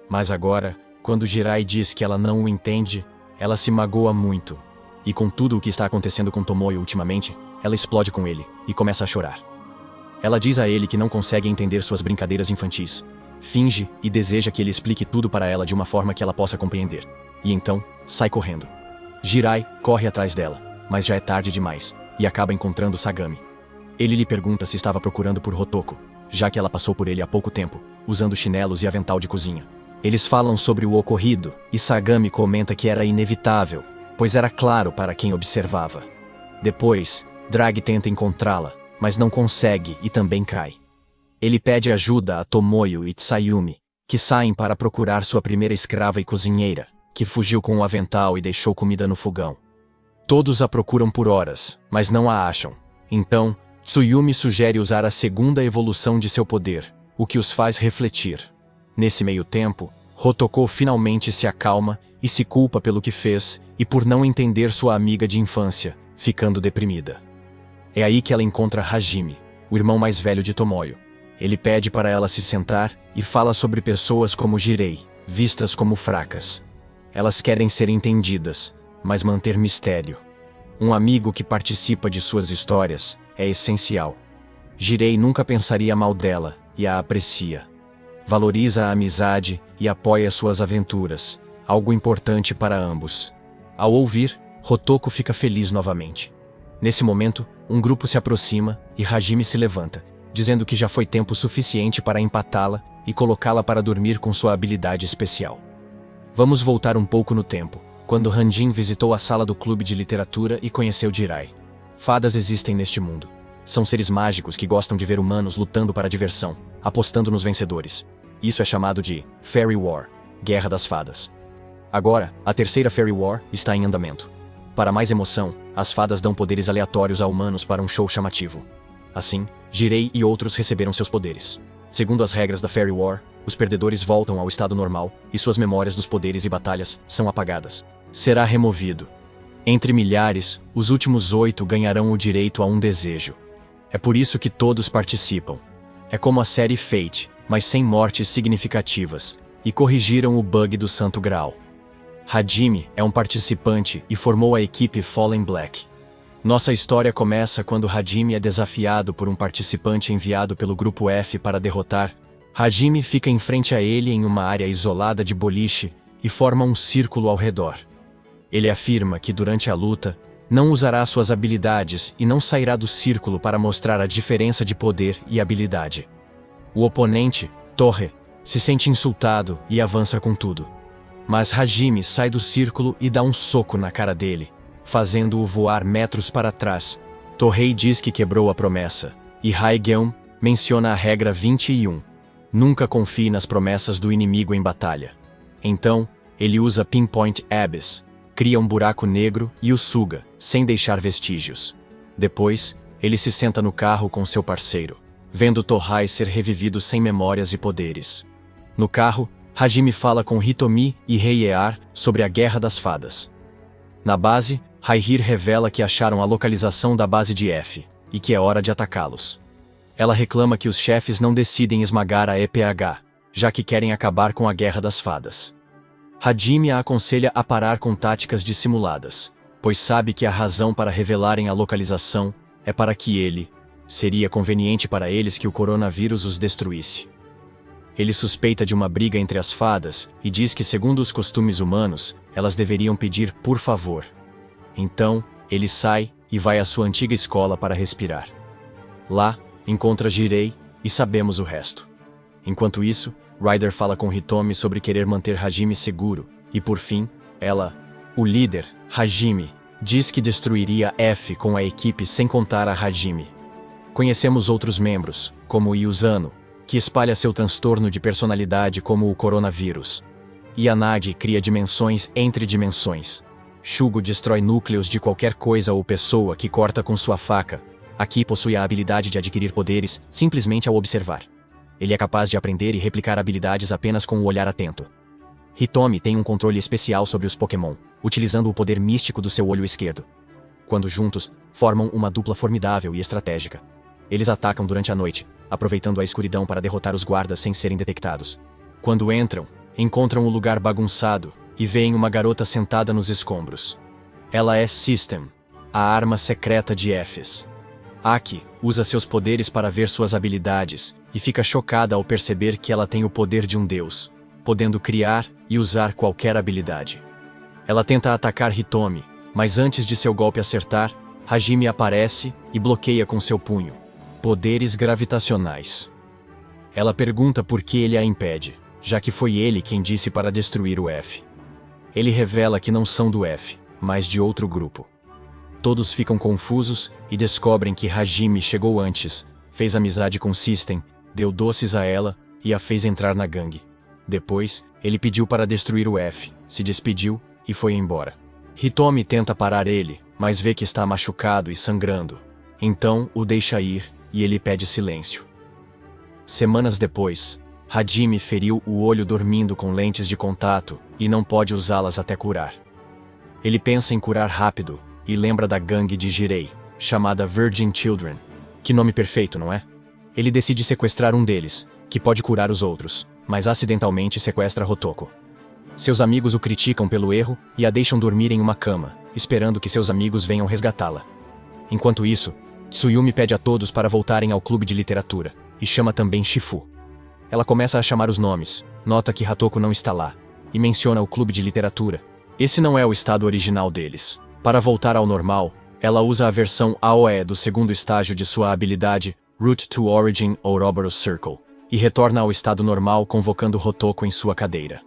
Mas agora, quando Jiraiya diz que ela não o entende, ela se magoa muito. E com tudo o que está acontecendo com Tomoyo ultimamente, ela explode com ele e começa a chorar. Ela diz a ele que não consegue entender suas brincadeiras infantis. Finge e deseja que ele explique tudo para ela de uma forma que ela possa compreender. E então, sai correndo. Jiraiya corre atrás dela, mas já é tarde demais, e acaba encontrando Sagami. Ele lhe pergunta se estava procurando por Hotoko, já que ela passou por ele há pouco tempo, usando chinelos e avental de cozinha. Eles falam sobre o ocorrido, e Sagami comenta que era inevitável, pois era claro para quem observava. Depois, Drag tenta encontrá-la, mas não consegue e também cai. Ele pede ajuda a Tomoyo e Tsayumi, que saem para procurar sua primeira escrava e cozinheira, que fugiu com o avental e deixou comida no fogão. Todos a procuram por horas, mas não a acham. Então, Tsuyumi sugere usar a segunda evolução de seu poder, o que os faz refletir. Nesse meio tempo, Hotoko finalmente se acalma e se culpa pelo que fez e por não entender sua amiga de infância, ficando deprimida. É aí que ela encontra Hajime, o irmão mais velho de Tomoyo. Ele pede para ela se sentar e fala sobre pessoas como Jirei, vistas como fracas. Elas querem ser entendidas, mas manter mistério. Um amigo que participa de suas histórias é essencial. Jirei nunca pensaria mal dela e a aprecia. Valoriza a amizade e apoia suas aventuras, algo importante para ambos. Ao ouvir, Hotoko fica feliz novamente. Nesse momento, um grupo se aproxima e Hajime se levanta, dizendo que já foi tempo suficiente para empatá-la e colocá-la para dormir com sua habilidade especial. Vamos voltar um pouco no tempo, quando Hanjin visitou a sala do clube de literatura e conheceu Jiraiya. Fadas existem neste mundo. São seres mágicos que gostam de ver humanos lutando para a diversão, apostando nos vencedores. Isso é chamado de Fairy War, Guerra das Fadas. Agora, a terceira Fairy War está em andamento. Para mais emoção, as fadas dão poderes aleatórios a humanos para um show chamativo. Assim, Jirei e outros receberam seus poderes. Segundo as regras da Fairy War, os perdedores voltam ao estado normal e suas memórias dos poderes e batalhas são apagadas. Será removido. Entre milhares, os últimos 8 ganharão o direito a um desejo. É por isso que todos participam. É como a série Fate, mas sem mortes significativas, e corrigiram o bug do Santo Graal. Hajime é um participante e formou a equipe Fallen Black. Nossa história começa quando Hajime é desafiado por um participante enviado pelo Grupo F para derrotar. Hajime fica em frente a ele em uma área isolada de boliche e forma um círculo ao redor. Ele afirma que durante a luta, não usará suas habilidades e não sairá do círculo para mostrar a diferença de poder e habilidade. O oponente, Torre, se sente insultado e avança com tudo. Mas Hajime sai do círculo e dá um soco na cara dele, fazendo-o voar metros para trás. Torrei diz que quebrou a promessa, e Haigeum menciona a regra 21. Nunca confie nas promessas do inimigo em batalha. Então, ele usa Pinpoint Abyss, cria um buraco negro e o suga, sem deixar vestígios. Depois, ele se senta no carro com seu parceiro, vendo Torrai ser revivido sem memórias e poderes. No carro, Hajime fala com Hitomi e Heiear sobre a Guerra das Fadas. Na base, Haihir revela que acharam a localização da base de F, e que é hora de atacá-los. Ela reclama que os chefes não decidem esmagar a EPH, já que querem acabar com a Guerra das Fadas. Hajime a aconselha a parar com táticas dissimuladas, pois sabe que a razão para revelarem a localização é para que seria conveniente para eles que o coronavírus os destruísse. Ele suspeita de uma briga entre as fadas e diz que, segundo os costumes humanos, elas deveriam pedir por favor. Então, ele sai e vai à sua antiga escola para respirar. Lá, encontra Jirei e sabemos o resto. Enquanto isso, Ryder fala com Hitomi sobre querer manter Hajime seguro, e por fim, o líder, Hajime, diz que destruiria F com a equipe sem contar a Hajime. Conhecemos outros membros, como Yuzano, que espalha seu transtorno de personalidade como o coronavírus. Yanagi cria dimensões entre dimensões. Shugo destrói núcleos de qualquer coisa ou pessoa que corta com sua faca. Aki possui a habilidade de adquirir poderes simplesmente ao observar. Ele é capaz de aprender e replicar habilidades apenas com o olhar atento. Hitomi tem um controle especial sobre os Pokémon, utilizando o poder místico do seu olho esquerdo. Quando juntos, formam uma dupla formidável e estratégica. Eles atacam durante a noite, aproveitando a escuridão para derrotar os guardas sem serem detectados. Quando entram, encontram o lugar bagunçado e veem uma garota sentada nos escombros. Ela é System, a arma secreta de Ephes. Aki usa seus poderes para ver suas habilidades e fica chocada ao perceber que ela tem o poder de um deus, podendo criar e usar qualquer habilidade. Ela tenta atacar Hitomi, mas antes de seu golpe acertar, Hajime aparece e bloqueia com seu punho. Poderes gravitacionais. Ela pergunta por que ele a impede, já que foi ele quem disse para destruir o F. Ele revela que não são do F, mas de outro grupo. Todos ficam confusos e descobrem que Hajime chegou antes, fez amizade com System, deu doces a ela e a fez entrar na gangue. Depois, ele pediu para destruir o F, se despediu e foi embora. Hitomi tenta parar ele, mas vê que está machucado e sangrando. Então, o deixa ir e ele pede silêncio. Semanas depois, Hajime feriu o olho dormindo com lentes de contato e não pode usá-las até curar. Ele pensa em curar rápido e lembra da gangue de Jirei, chamada Virgin Children. Que nome perfeito, não é? Ele decide sequestrar um deles, que pode curar os outros, mas acidentalmente sequestra Hotoko. Seus amigos o criticam pelo erro e a deixam dormir em uma cama, esperando que seus amigos venham resgatá-la. Enquanto isso, Tsuyumi pede a todos para voltarem ao clube de literatura, e chama também Shifu. Ela começa a chamar os nomes, nota que Hatoko não está lá, e menciona o clube de literatura. Esse não é o estado original deles. Para voltar ao normal, ela usa a versão AOE do segundo estágio de sua habilidade, Route to Origin Ouroboros Circle, e retorna ao estado normal convocando Hotoko em sua cadeira.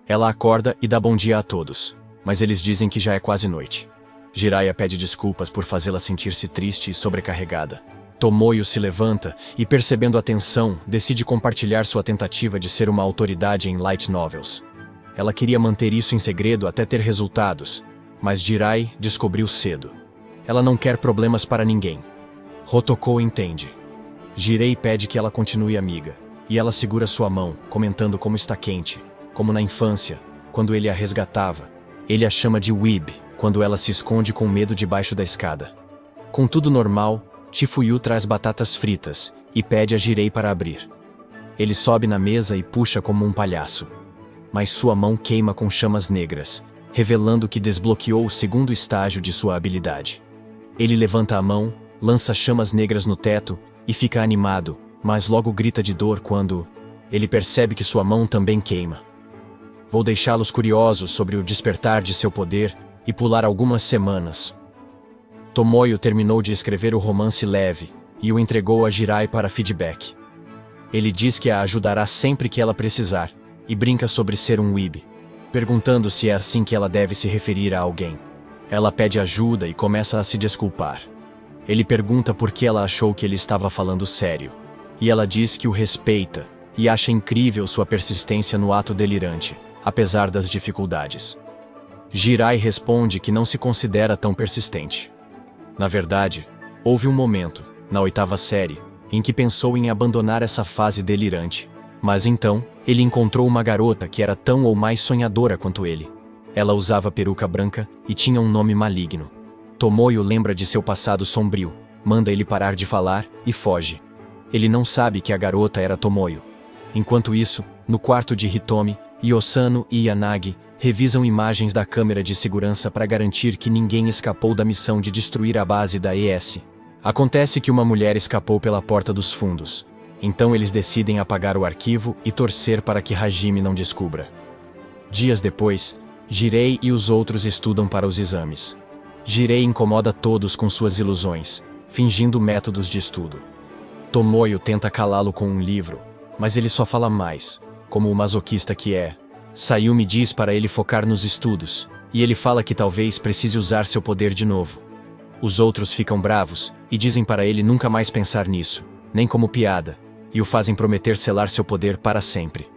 Ela acorda e dá bom dia a todos, mas eles dizem que já é quase noite. Jiraiya pede desculpas por fazê-la sentir-se triste e sobrecarregada. Tomoyo se levanta e, percebendo a tensão, decide compartilhar sua tentativa de ser uma autoridade em light novels. Ela queria manter isso em segredo até ter resultados, mas Jirai descobriu cedo. Ela não quer problemas para ninguém. Hotoko entende. Jirei pede que ela continue amiga, e ela segura sua mão, comentando como está quente, como na infância, quando ele a resgatava. Ele a chama de Weeb, quando ela se esconde com medo debaixo da escada. Com tudo normal, Chifuyu traz batatas fritas e pede a Jirei para abrir. Ele sobe na mesa e puxa como um palhaço. Mas sua mão queima com chamas negras, revelando que desbloqueou o segundo estágio de sua habilidade. Ele levanta a mão, lança chamas negras no teto e fica animado, mas logo grita de dor quando ele percebe que sua mão também queima. Vou deixá-los curiosos sobre o despertar de seu poder e pular algumas semanas. Tomoyo terminou de escrever o romance leve e o entregou a Jirei para feedback. Ele diz que a ajudará sempre que ela precisar e brinca sobre ser um weeb, perguntando se é assim que ela deve se referir a alguém. Ela pede ajuda e começa a se desculpar. Ele pergunta por que ela achou que ele estava falando sério, e ela diz que o respeita e acha incrível sua persistência no ato delirante, apesar das dificuldades. Jirei responde que não se considera tão persistente. Na verdade, houve um momento, na 8ª série, em que pensou em abandonar essa fase delirante, mas então, ele encontrou uma garota que era tão ou mais sonhadora quanto ele. Ela usava peruca branca e tinha um nome maligno. Tomoyo lembra de seu passado sombrio, manda ele parar de falar e foge. Ele não sabe que a garota era Tomoyo. Enquanto isso, no quarto de Hitomi, Yosano e Yanagi revisam imagens da câmera de segurança para garantir que ninguém escapou da missão de destruir a base da ES. Acontece que uma mulher escapou pela porta dos fundos. Então eles decidem apagar o arquivo e torcer para que Hajime não descubra. Dias depois, Jirei e os outros estudam para os exames. Jirei incomoda todos com suas ilusões, fingindo métodos de estudo. Tomoyo tenta calá-lo com um livro, mas ele só fala mais, como o masoquista que é. Sayumi diz para ele focar nos estudos, e ele fala que talvez precise usar seu poder de novo. Os outros ficam bravos e dizem para ele nunca mais pensar nisso, nem como piada, e o fazem prometer selar seu poder para sempre.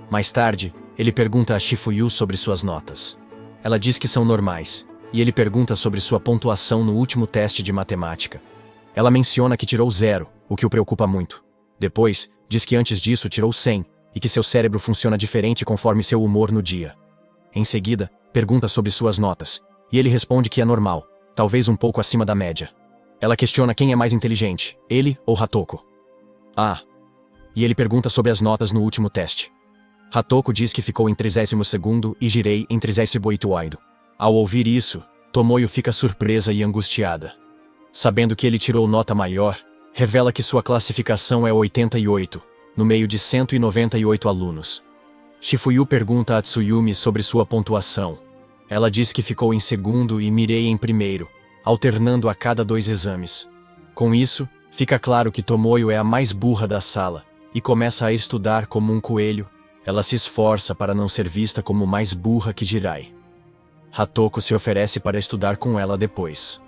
Mais tarde, ele pergunta a Chifuyu sobre suas notas. Ela diz que são normais, e ele pergunta sobre sua pontuação no último teste de matemática. Ela menciona que tirou 0, o que o preocupa muito. Depois, diz que antes disso tirou 100, e que seu cérebro funciona diferente conforme seu humor no dia. Em seguida, pergunta sobre suas notas, e ele responde que é normal, talvez um pouco acima da média. Ela questiona quem é mais inteligente, ele ou Hatoko. E ele pergunta sobre as notas no último teste. Hatoko diz que ficou em 32º e Jirei em 38º. Ao ouvir isso, Tomoyo fica surpresa e angustiada. Sabendo que ele tirou nota maior, revela que sua classificação é 88, no meio de 198 alunos. Chifuyu pergunta a Tsuyumi sobre sua pontuação. Ela diz que ficou em 2º e Mirei em 1º, alternando a cada 2 exames. Com isso, fica claro que Tomoyo é a mais burra da sala, e começa a estudar como um coelho. Ela se esforça para não ser vista como mais burra que Jirei. Hatoko se oferece para estudar com ela depois.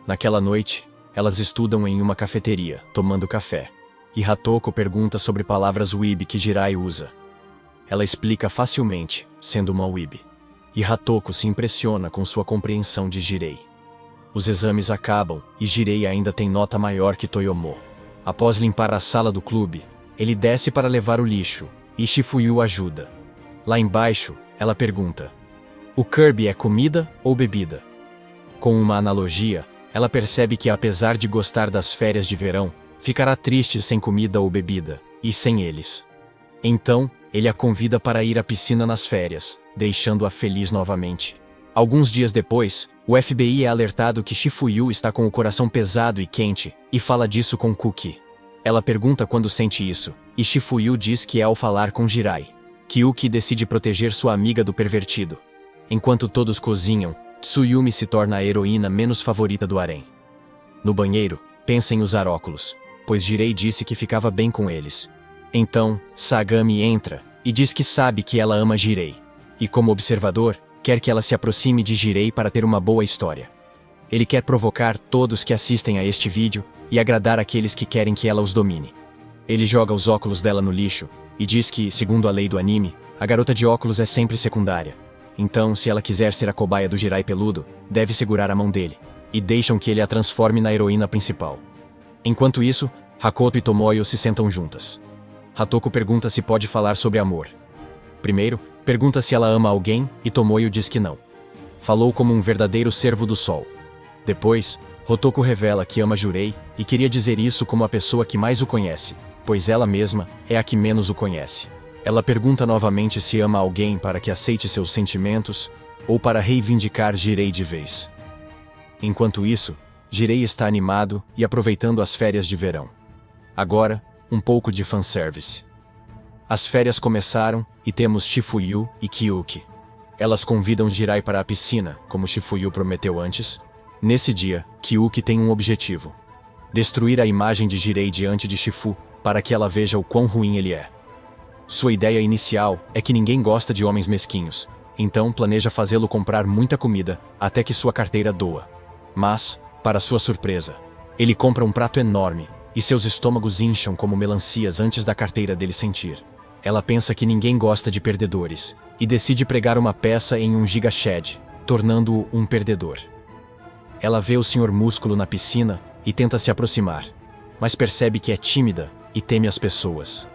Naquela noite, elas estudam em uma cafeteria, tomando café, e Hatoko pergunta sobre palavras weeb que Jirei usa. Ela explica facilmente, sendo uma weeb. E Hatoko se impressiona com sua compreensão de Jirei. Os exames acabam, e Jirei ainda tem nota maior que Toyomo. Após limpar a sala do clube, ele desce para levar o lixo, e Chifuyu ajuda. Lá embaixo, ela pergunta: o Kirby é comida ou bebida? Com uma analogia, ela percebe que apesar de gostar das férias de verão, ficará triste sem comida ou bebida, e sem eles. Então, ele a convida para ir à piscina nas férias, deixando-a feliz novamente. Alguns dias depois, o FBI é alertado que Chifuyu está com o coração pesado e quente, e fala disso com Kuki. Ela pergunta quando sente isso, e Chifuyu diz que é ao falar com Jirei. Kyuki decide proteger sua amiga do pervertido. Enquanto todos cozinham, Tsuyumi se torna a heroína menos favorita do harém. No banheiro, pensa em usar óculos, pois Jirei disse que ficava bem com eles. Então, Sagami entra, e diz que sabe que ela ama Jirei. E como observador, quer que ela se aproxime de Jirei para ter uma boa história. Ele quer provocar todos que assistem a este vídeo, e agradar aqueles que querem que ela os domine. Ele joga os óculos dela no lixo, e diz que, segundo a lei do anime, a garota de óculos é sempre secundária. Então, se ela quiser ser a cobaia do Jirei peludo, deve segurar a mão dele, e deixam que ele a transforme na heroína principal. Enquanto isso, Hakoto e Tomoyo se sentam juntas. Hatoko pergunta se pode falar sobre amor. Primeiro, pergunta se ela ama alguém e Tomoyo diz que não. Falou como um verdadeiro servo do sol. Depois, Hatoko revela que ama Jurei e queria dizer isso como a pessoa que mais o conhece, pois ela mesma é a que menos o conhece. Ela pergunta novamente se ama alguém para que aceite seus sentimentos ou para reivindicar Jirei de vez. Enquanto isso, Jirei está animado e aproveitando as férias de verão. Agora, um pouco de fanservice. As férias começaram e temos Shifuyu e Kyuki. Elas convidam Jirai para a piscina, como Shifuyu prometeu antes. Nesse dia, Kyuki tem um objetivo: destruir a imagem de Jirei diante de Shifu, para que ela veja o quão ruim ele é. Sua ideia inicial é que ninguém gosta de homens mesquinhos, então planeja fazê-lo comprar muita comida, até que sua carteira doa. Mas, para sua surpresa, ele compra um prato enorme, e seus estômagos incham como melancias antes da carteira dele sentir. Ela pensa que ninguém gosta de perdedores, e decide pregar uma peça em um Giga Shed, tornando-o um perdedor. Ela vê o Sr. Músculo na piscina e tenta se aproximar, mas percebe que é tímida e teme as pessoas.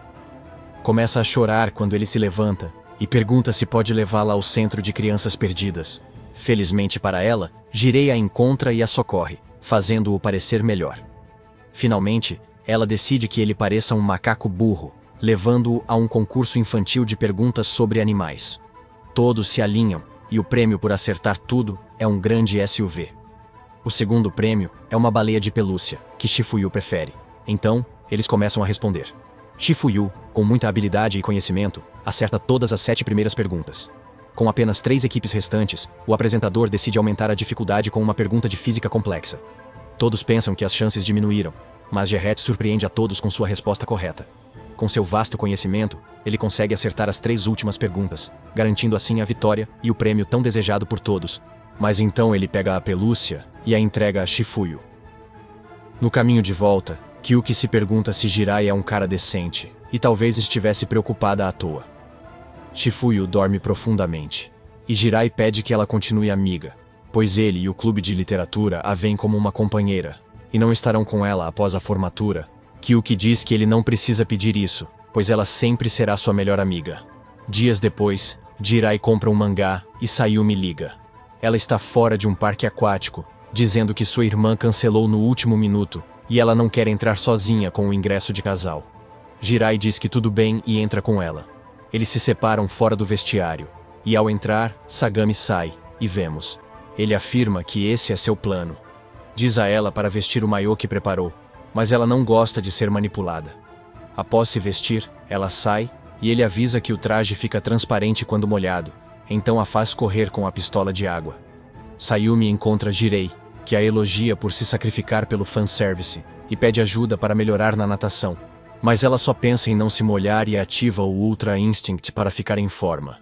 Começa a chorar quando ele se levanta e pergunta se pode levá-la ao centro de crianças perdidas. Felizmente para ela, Jirei a encontra e a socorre, fazendo-o parecer melhor. Finalmente, ela decide que ele pareça um macaco burro, levando-o a um concurso infantil de perguntas sobre animais. Todos se alinham, e o prêmio por acertar tudo é um grande SUV. O segundo prêmio é uma baleia de pelúcia, que Shifuyu prefere. Então, eles começam a responder. Shifuyu, com muita habilidade e conhecimento, acerta todas as 7 primeiras perguntas. Com apenas 3 equipes restantes, o apresentador decide aumentar a dificuldade com uma pergunta de física complexa. Todos pensam que as chances diminuíram, mas Gerret surpreende a todos com sua resposta correta. Com seu vasto conhecimento, ele consegue acertar as 3 últimas perguntas, garantindo assim a vitória e o prêmio tão desejado por todos. Mas então ele pega a pelúcia e a entrega a Shifuyu. No caminho de volta, Kyuki se pergunta se Jirai é um cara decente, e talvez estivesse preocupada à toa. Shifuyu dorme profundamente, e Jirai pede que ela continue amiga, pois ele e o clube de literatura a veem como uma companheira, e não estarão com ela após a formatura. Kyuki diz que ele não precisa pedir isso, pois ela sempre será sua melhor amiga. Dias depois, Jirai compra um mangá e Sayumi liga. Ela está fora de um parque aquático, dizendo que sua irmã cancelou no último minuto, e ela não quer entrar sozinha com o ingresso de casal. Jirai diz que tudo bem e entra com ela. Eles se separam fora do vestiário, e ao entrar, Sagami sai, e vemos. Ele afirma que esse é seu plano. Diz a ela para vestir o maiô que preparou, mas ela não gosta de ser manipulada. Após se vestir, ela sai, e ele avisa que o traje fica transparente quando molhado, então a faz correr com a pistola de água. Sayumi encontra Jirei, que a elogia por se sacrificar pelo fanservice, e pede ajuda para melhorar na natação. Mas ela só pensa em não se molhar e ativa o Ultra Instinct para ficar em forma.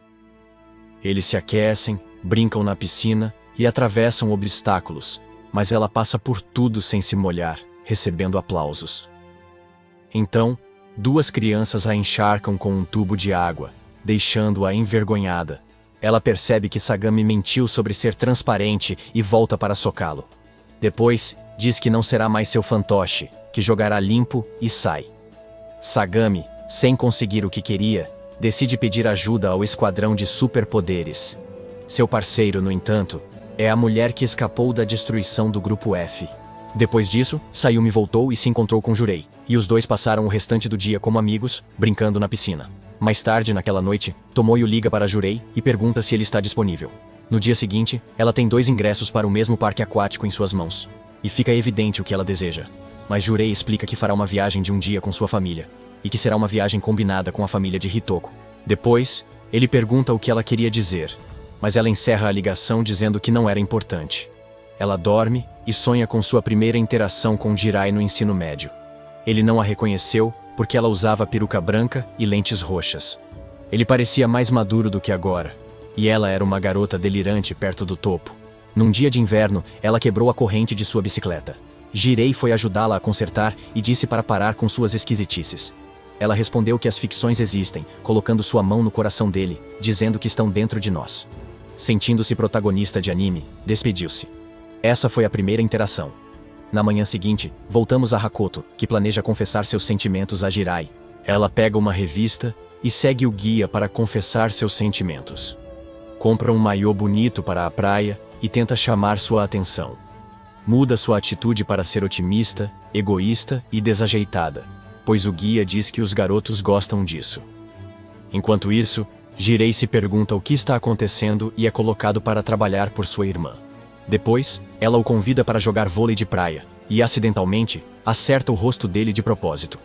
Eles se aquecem, brincam na piscina e atravessam obstáculos, mas ela passa por tudo sem se molhar, recebendo aplausos. Então, 2 crianças a encharcam com um tubo de água, deixando-a envergonhada. Ela percebe que Sagami mentiu sobre ser transparente e volta para socá-lo. Depois, diz que não será mais seu fantoche, que jogará limpo e sai. Sagami, sem conseguir o que queria, decide pedir ajuda ao esquadrão de superpoderes. Seu parceiro, no entanto, é a mulher que escapou da destruição do Grupo F. Depois disso, Sayumi voltou e se encontrou com Jurei, e os dois passaram o restante do dia como amigos, brincando na piscina. Mais tarde, naquela noite, Tomoyo liga para Jurei e pergunta se ele está disponível. No dia seguinte, ela tem 2 ingressos para o mesmo parque aquático em suas mãos, e fica evidente o que ela deseja. Mas Jurei explica que fará uma viagem de um dia com sua família, e que será uma viagem combinada com a família de Hitoko. Depois, ele pergunta o que ela queria dizer, mas ela encerra a ligação dizendo que não era importante. Ela dorme e sonha com sua primeira interação com Jirai no ensino médio. Ele não a reconheceu porque ela usava peruca branca e lentes roxas. Ele parecia mais maduro do que agora, e ela era uma garota delirante perto do topo. Num dia de inverno, ela quebrou a corrente de sua bicicleta. Jirei foi ajudá-la a consertar e disse para parar com suas esquisitices. Ela respondeu que as ficções existem, colocando sua mão no coração dele, dizendo que estão dentro de nós. Sentindo-se protagonista de anime, despediu-se. Essa foi a primeira interação. Na manhã seguinte, voltamos a Hakoto, que planeja confessar seus sentimentos a Jirai. Ela pega uma revista e segue o guia para confessar seus sentimentos. Compra um maiô bonito para a praia e tenta chamar sua atenção. Muda sua atitude para ser otimista, egoísta e desajeitada, pois o guia diz que os garotos gostam disso. Enquanto isso, Jirei se pergunta o que está acontecendo e é colocado para trabalhar por sua irmã. Depois, ela o convida para jogar vôlei de praia e, acidentalmente, acerta o rosto dele de propósito.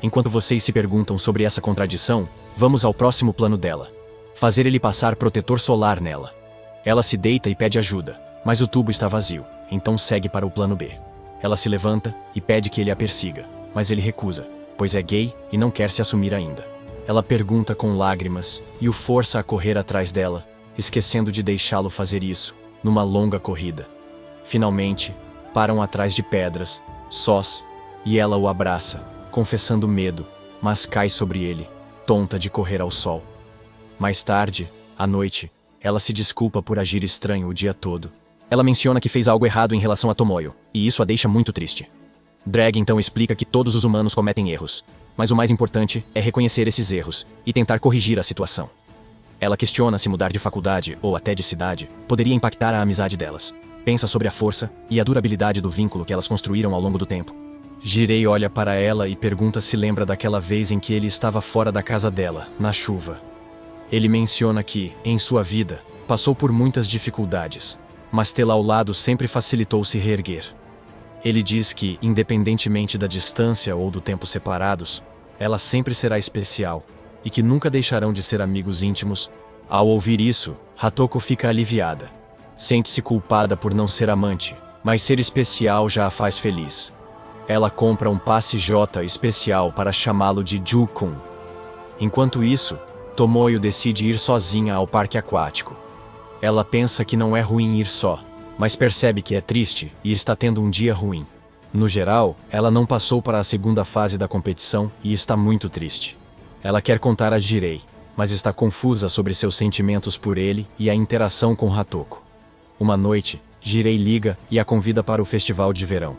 Enquanto vocês se perguntam sobre essa contradição, vamos ao próximo plano dela: fazer ele passar protetor solar nela. Ela se deita e pede ajuda, mas o tubo está vazio, então segue para o plano B. Ela se levanta e pede que ele a persiga, mas ele recusa, pois é gay e não quer se assumir ainda. Ela pergunta com lágrimas e o força a correr atrás dela, esquecendo de deixá-lo fazer isso, numa longa corrida. Finalmente, param atrás de pedras, sós, e ela o abraça, confessando medo, mas cai sobre ele, tonta de correr ao sol. Mais tarde, à noite, ela se desculpa por agir estranho o dia todo. Ela menciona que fez algo errado em relação a Tomoyo, e isso a deixa muito triste. Drag então explica que todos os humanos cometem erros, mas o mais importante é reconhecer esses erros e tentar corrigir a situação. Ela questiona se mudar de faculdade ou até de cidade poderia impactar a amizade delas. Pensa sobre a força e a durabilidade do vínculo que elas construíram ao longo do tempo. Jirei olha para ela e pergunta se lembra daquela vez em que ele estava fora da casa dela, na chuva. Ele menciona que, em sua vida, passou por muitas dificuldades, mas tê-la ao lado sempre facilitou se reerguer. Ele diz que, independentemente da distância ou do tempo separados, ela sempre será especial, e que nunca deixarão de ser amigos íntimos. Ao ouvir isso, Hatoko fica aliviada. Sente-se culpada por não ser amante, mas ser especial já a faz feliz. Ela compra um passe J especial para chamá-lo de Ju-kun. Enquanto isso, Tomoyo decide ir sozinha ao parque aquático. Ela pensa que não é ruim ir só, mas percebe que é triste e está tendo um dia ruim. No geral, ela não passou para a segunda fase da competição e está muito triste. Ela quer contar a Jirei, mas está confusa sobre seus sentimentos por ele e a interação com Hatoko. Uma noite, Jirei liga e a convida para o festival de verão.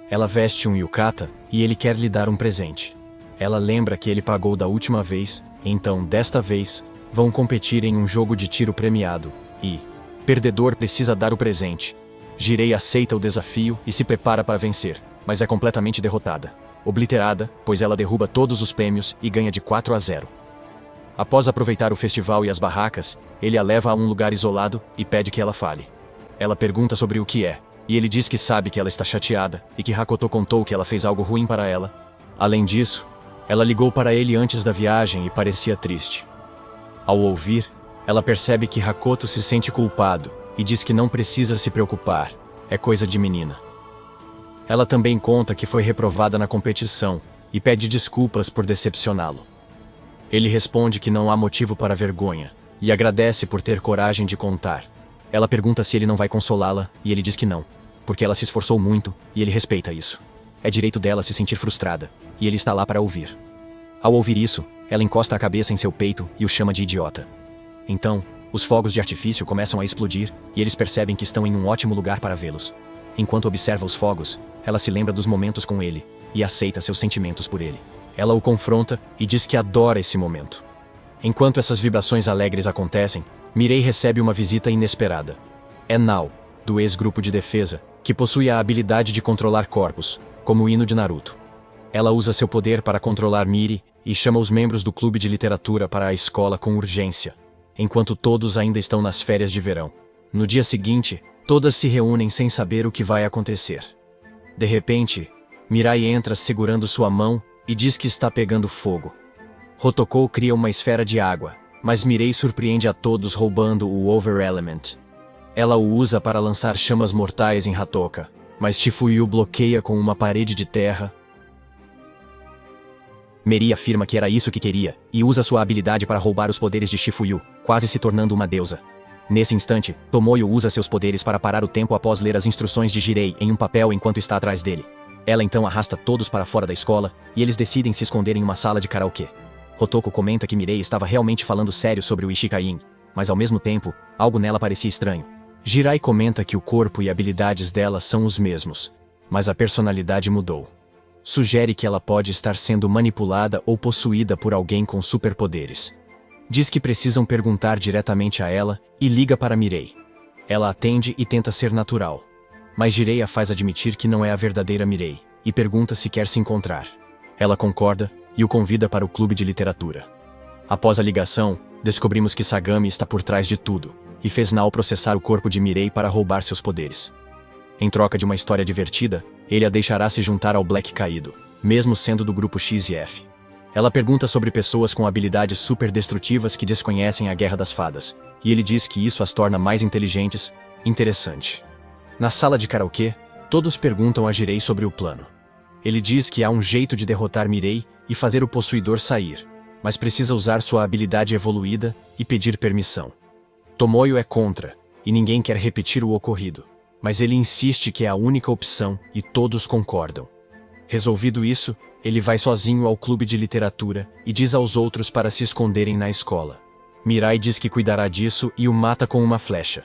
Ela veste um yukata e ele quer lhe dar um presente. Ela lembra que ele pagou da última vez, então, desta vez, vão competir em um jogo de tiro premiado, e perdedor precisa dar o presente. Jirei aceita o desafio e se prepara para vencer, mas é completamente derrotada. Obliterada, pois ela derruba todos os prêmios e ganha de 4-0. Após aproveitar o festival e as barracas, ele a leva a um lugar isolado e pede que ela fale. Ela pergunta sobre o que é, e ele diz que sabe que ela está chateada e que Hakoto contou que ela fez algo ruim para ela. Além disso, ela ligou para ele antes da viagem e parecia triste. Ao ouvir, ela percebe que Hakoto se sente culpado e diz que não precisa se preocupar, é coisa de menina. Ela também conta que foi reprovada na competição e pede desculpas por decepcioná-lo. Ele responde que não há motivo para vergonha e agradece por ter coragem de contar. Ela pergunta se ele não vai consolá-la e ele diz que não, porque ela se esforçou muito e ele respeita isso. É direito dela se sentir frustrada, e ele está lá para ouvir. Ao ouvir isso, ela encosta a cabeça em seu peito e o chama de idiota. Então, os fogos de artifício começam a explodir e eles percebem que estão em um ótimo lugar para vê-los. Enquanto observa os fogos, ela se lembra dos momentos com ele e aceita seus sentimentos por ele. Ela o confronta e diz que adora esse momento. Enquanto essas vibrações alegres acontecem, Mirei recebe uma visita inesperada. É Nao, do ex-grupo de defesa, que possui a habilidade de controlar corpos, como o Ino de Naruto. Ela usa seu poder para controlar Miri e chama os membros do clube de literatura para a escola com urgência, enquanto todos ainda estão nas férias de verão. No dia seguinte, todas se reúnem sem saber o que vai acontecer. De repente, Mirai entra segurando sua mão e diz que está pegando fogo. Hotoko cria uma esfera de água, mas Mirei surpreende a todos roubando o Over Element. Ela o usa para lançar chamas mortais em Hatoka, mas Shifuyu bloqueia com uma parede de terra. Meri afirma que era isso que queria, e usa sua habilidade para roubar os poderes de Shifuyu, quase se tornando uma deusa. Nesse instante, Tomoyo usa seus poderes para parar o tempo após ler as instruções de Jirei em um papel enquanto está atrás dele. Ela então arrasta todos para fora da escola, e eles decidem se esconder em uma sala de karaokê. Hotoko comenta que Mirei estava realmente falando sério sobre o Ishikain, mas ao mesmo tempo, algo nela parecia estranho. Jirai comenta que o corpo e habilidades dela são os mesmos, mas a personalidade mudou. Sugere que ela pode estar sendo manipulada ou possuída por alguém com superpoderes. Diz que precisam perguntar diretamente a ela e liga para Mirei. Ela atende e tenta ser natural. Mas Jirei a faz admitir que não é a verdadeira Mirei e pergunta se quer se encontrar. Ela concorda e o convida para o clube de literatura. Após a ligação, descobrimos que Sagami está por trás de tudo e fez Nao processar o corpo de Mirei para roubar seus poderes. Em troca de uma história divertida, ele a deixará se juntar ao Black Caído, mesmo sendo do grupo X e F. Ela pergunta sobre pessoas com habilidades super destrutivas que desconhecem a Guerra das Fadas, e ele diz que isso as torna mais inteligentes. Interessante. Na sala de karaokê, todos perguntam a Jirei sobre o plano. Ele diz que há um jeito de derrotar Mirei e fazer o possuidor sair, mas precisa usar sua habilidade evoluída e pedir permissão. Tomoyo é contra, e ninguém quer repetir o ocorrido, mas ele insiste que é a única opção e todos concordam. Resolvido isso, ele vai sozinho ao clube de literatura e diz aos outros para se esconderem na escola. Mirai diz que cuidará disso e o mata com uma flecha.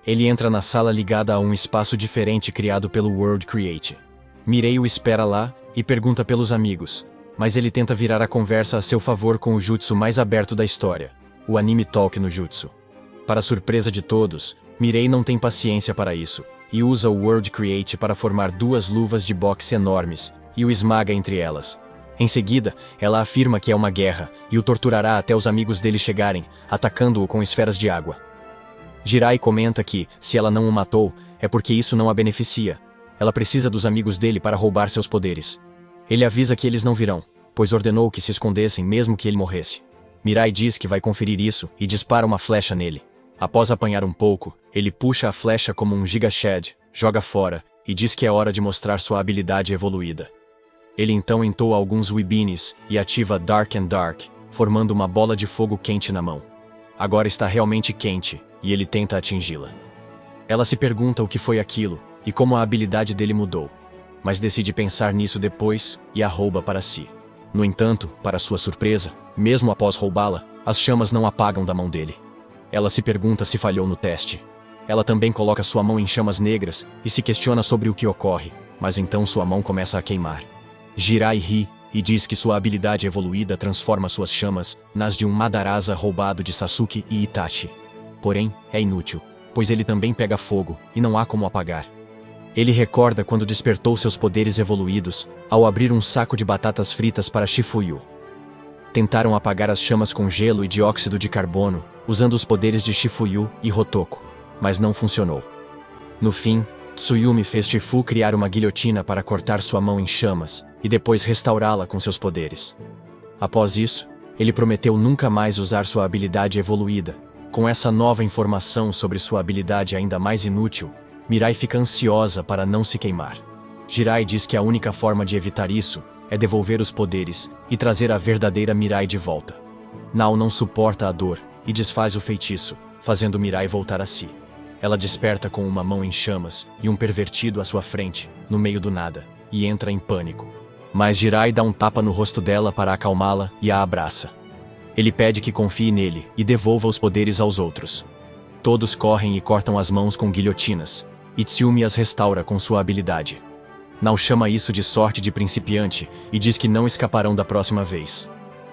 Ele entra na sala ligada a um espaço diferente criado pelo World Create. Mirei o espera lá e pergunta pelos amigos, mas ele tenta virar a conversa a seu favor com o jutsu mais aberto da história, o Anime Talk no jutsu. Para surpresa de todos, Mirei não tem paciência para isso e usa o World Create para formar duas luvas de boxe enormes e o esmaga entre elas. Em seguida, ela afirma que é uma guerra e o torturará até os amigos dele chegarem, atacando-o com esferas de água. Jirai comenta que, se ela não o matou, é porque isso não a beneficia. Ela precisa dos amigos dele para roubar seus poderes. Ele avisa que eles não virão, pois ordenou que se escondessem mesmo que ele morresse. Mirai diz que vai conferir isso e dispara uma flecha nele. Após apanhar um pouco, ele puxa a flecha como um Giga Shed, joga fora e diz que é hora de mostrar sua habilidade evoluída. Ele então entoa alguns Weebinies e ativa Dark and Dark, formando uma bola de fogo quente na mão. Agora está realmente quente, e ele tenta atingi-la. Ela se pergunta o que foi aquilo, e como a habilidade dele mudou, mas decide pensar nisso depois e a rouba para si. No entanto, para sua surpresa, mesmo após roubá-la, as chamas não apagam da mão dele. Ela se pergunta se falhou no teste. Ela também coloca sua mão em chamas negras e se questiona sobre o que ocorre, mas então sua mão começa a queimar. Jirai ri e diz que sua habilidade evoluída transforma suas chamas nas de um Madarasa roubado de Sasuke e Itachi. Porém, é inútil, pois ele também pega fogo e não há como apagar. Ele recorda quando despertou seus poderes evoluídos ao abrir um saco de batatas fritas para Shifuyu. Tentaram apagar as chamas com gelo e dióxido de carbono, usando os poderes de Shifuyu e Hotoko, mas não funcionou. No fim, Tsuyumi fez Shifu criar uma guilhotina para cortar sua mão em chamas e depois restaurá-la com seus poderes. Após isso, ele prometeu nunca mais usar sua habilidade evoluída. Com essa nova informação sobre sua habilidade ainda mais inútil, Mirai fica ansiosa para não se queimar. Jirai diz que a única forma de evitar isso é devolver os poderes e trazer a verdadeira Mirai de volta. Nao não suporta a dor e desfaz o feitiço, fazendo Mirai voltar a si. Ela desperta com uma mão em chamas e um pervertido à sua frente, no meio do nada, e entra em pânico. Mas Jirai dá um tapa no rosto dela para acalmá-la e a abraça. Ele pede que confie nele e devolva os poderes aos outros. Todos correm e cortam as mãos com guilhotinas, e Tsuyumi as restaura com sua habilidade. Nao chama isso de sorte de principiante e diz que não escaparão da próxima vez.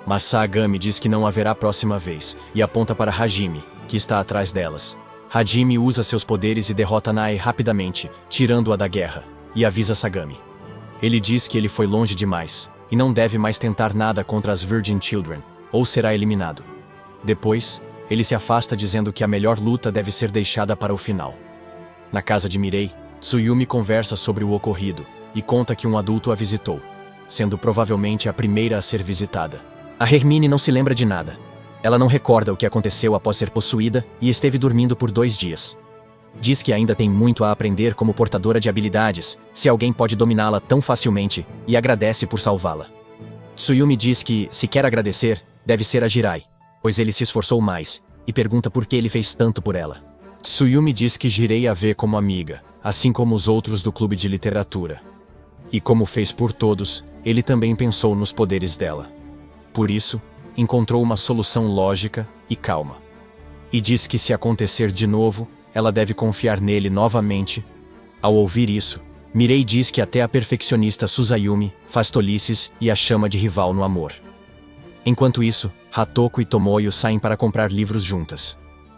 Mas Saagami diz que não haverá próxima vez e aponta para Hajime, que está atrás delas. Hajime usa seus poderes e derrota Nae rapidamente, tirando-a da guerra, e avisa Sagami. Ele diz que ele foi longe demais, e não deve mais tentar nada contra as Virgin Children, ou será eliminado. Depois, ele se afasta dizendo que a melhor luta deve ser deixada para o final. Na casa de Mirei, Tsuyumi conversa sobre o ocorrido, e conta que um adulto a visitou, sendo provavelmente a primeira a ser visitada. A Hermine não se lembra de nada. Ela não recorda o que aconteceu após ser possuída e esteve dormindo por 2 dias. Diz que ainda tem muito a aprender como portadora de habilidades, se alguém pode dominá-la tão facilmente, e agradece por salvá-la. Tsuyumi diz que, se quer agradecer, deve ser a Jirai, pois ele se esforçou mais, e pergunta por que ele fez tanto por ela. Tsuyumi diz que Jirei a vê como amiga, assim como os outros do clube de literatura. E como fez por todos, ele também pensou nos poderes dela. Por isso, encontrou uma solução lógica e calma. E diz que se acontecer de novo, ela deve confiar nele novamente. Ao ouvir isso, Mirei diz que até a perfeccionista Suzayumi faz tolices e a chama de rival no amor. Enquanto isso, Hatoko e Tomoyo saem para comprar livros juntas.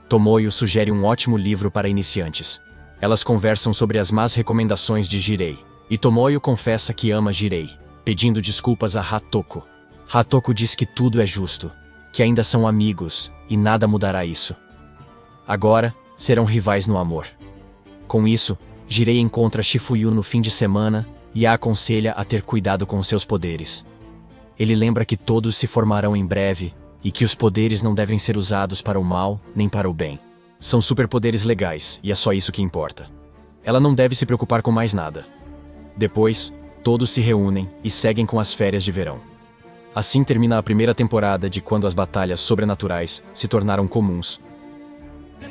Tomoyo sugere um ótimo livro para iniciantes. Elas conversam sobre as más recomendações de Jirei, e Tomoyo confessa que ama Jirei, pedindo desculpas a Hatoko. Hatoko diz que tudo é justo, que ainda são amigos, e nada mudará isso. Agora, serão rivais no amor. Com isso, Jirei encontra Shifuyu no fim de semana e a aconselha a ter cuidado com seus poderes. Ele lembra que todos se formarão em breve e que os poderes não devem ser usados para o mal nem para o bem. São superpoderes legais e é só isso que importa. Ela não deve se preocupar com mais nada. Depois, todos se reúnem e seguem com as férias de verão. Assim termina a primeira temporada de Quando as Batalhas Sobrenaturais se tornaram comuns.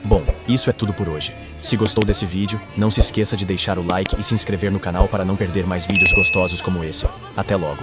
Bom, isso é tudo por hoje. Se gostou desse vídeo, não se esqueça de deixar o like e se inscrever no canal para não perder mais vídeos gostosos como esse. Até logo!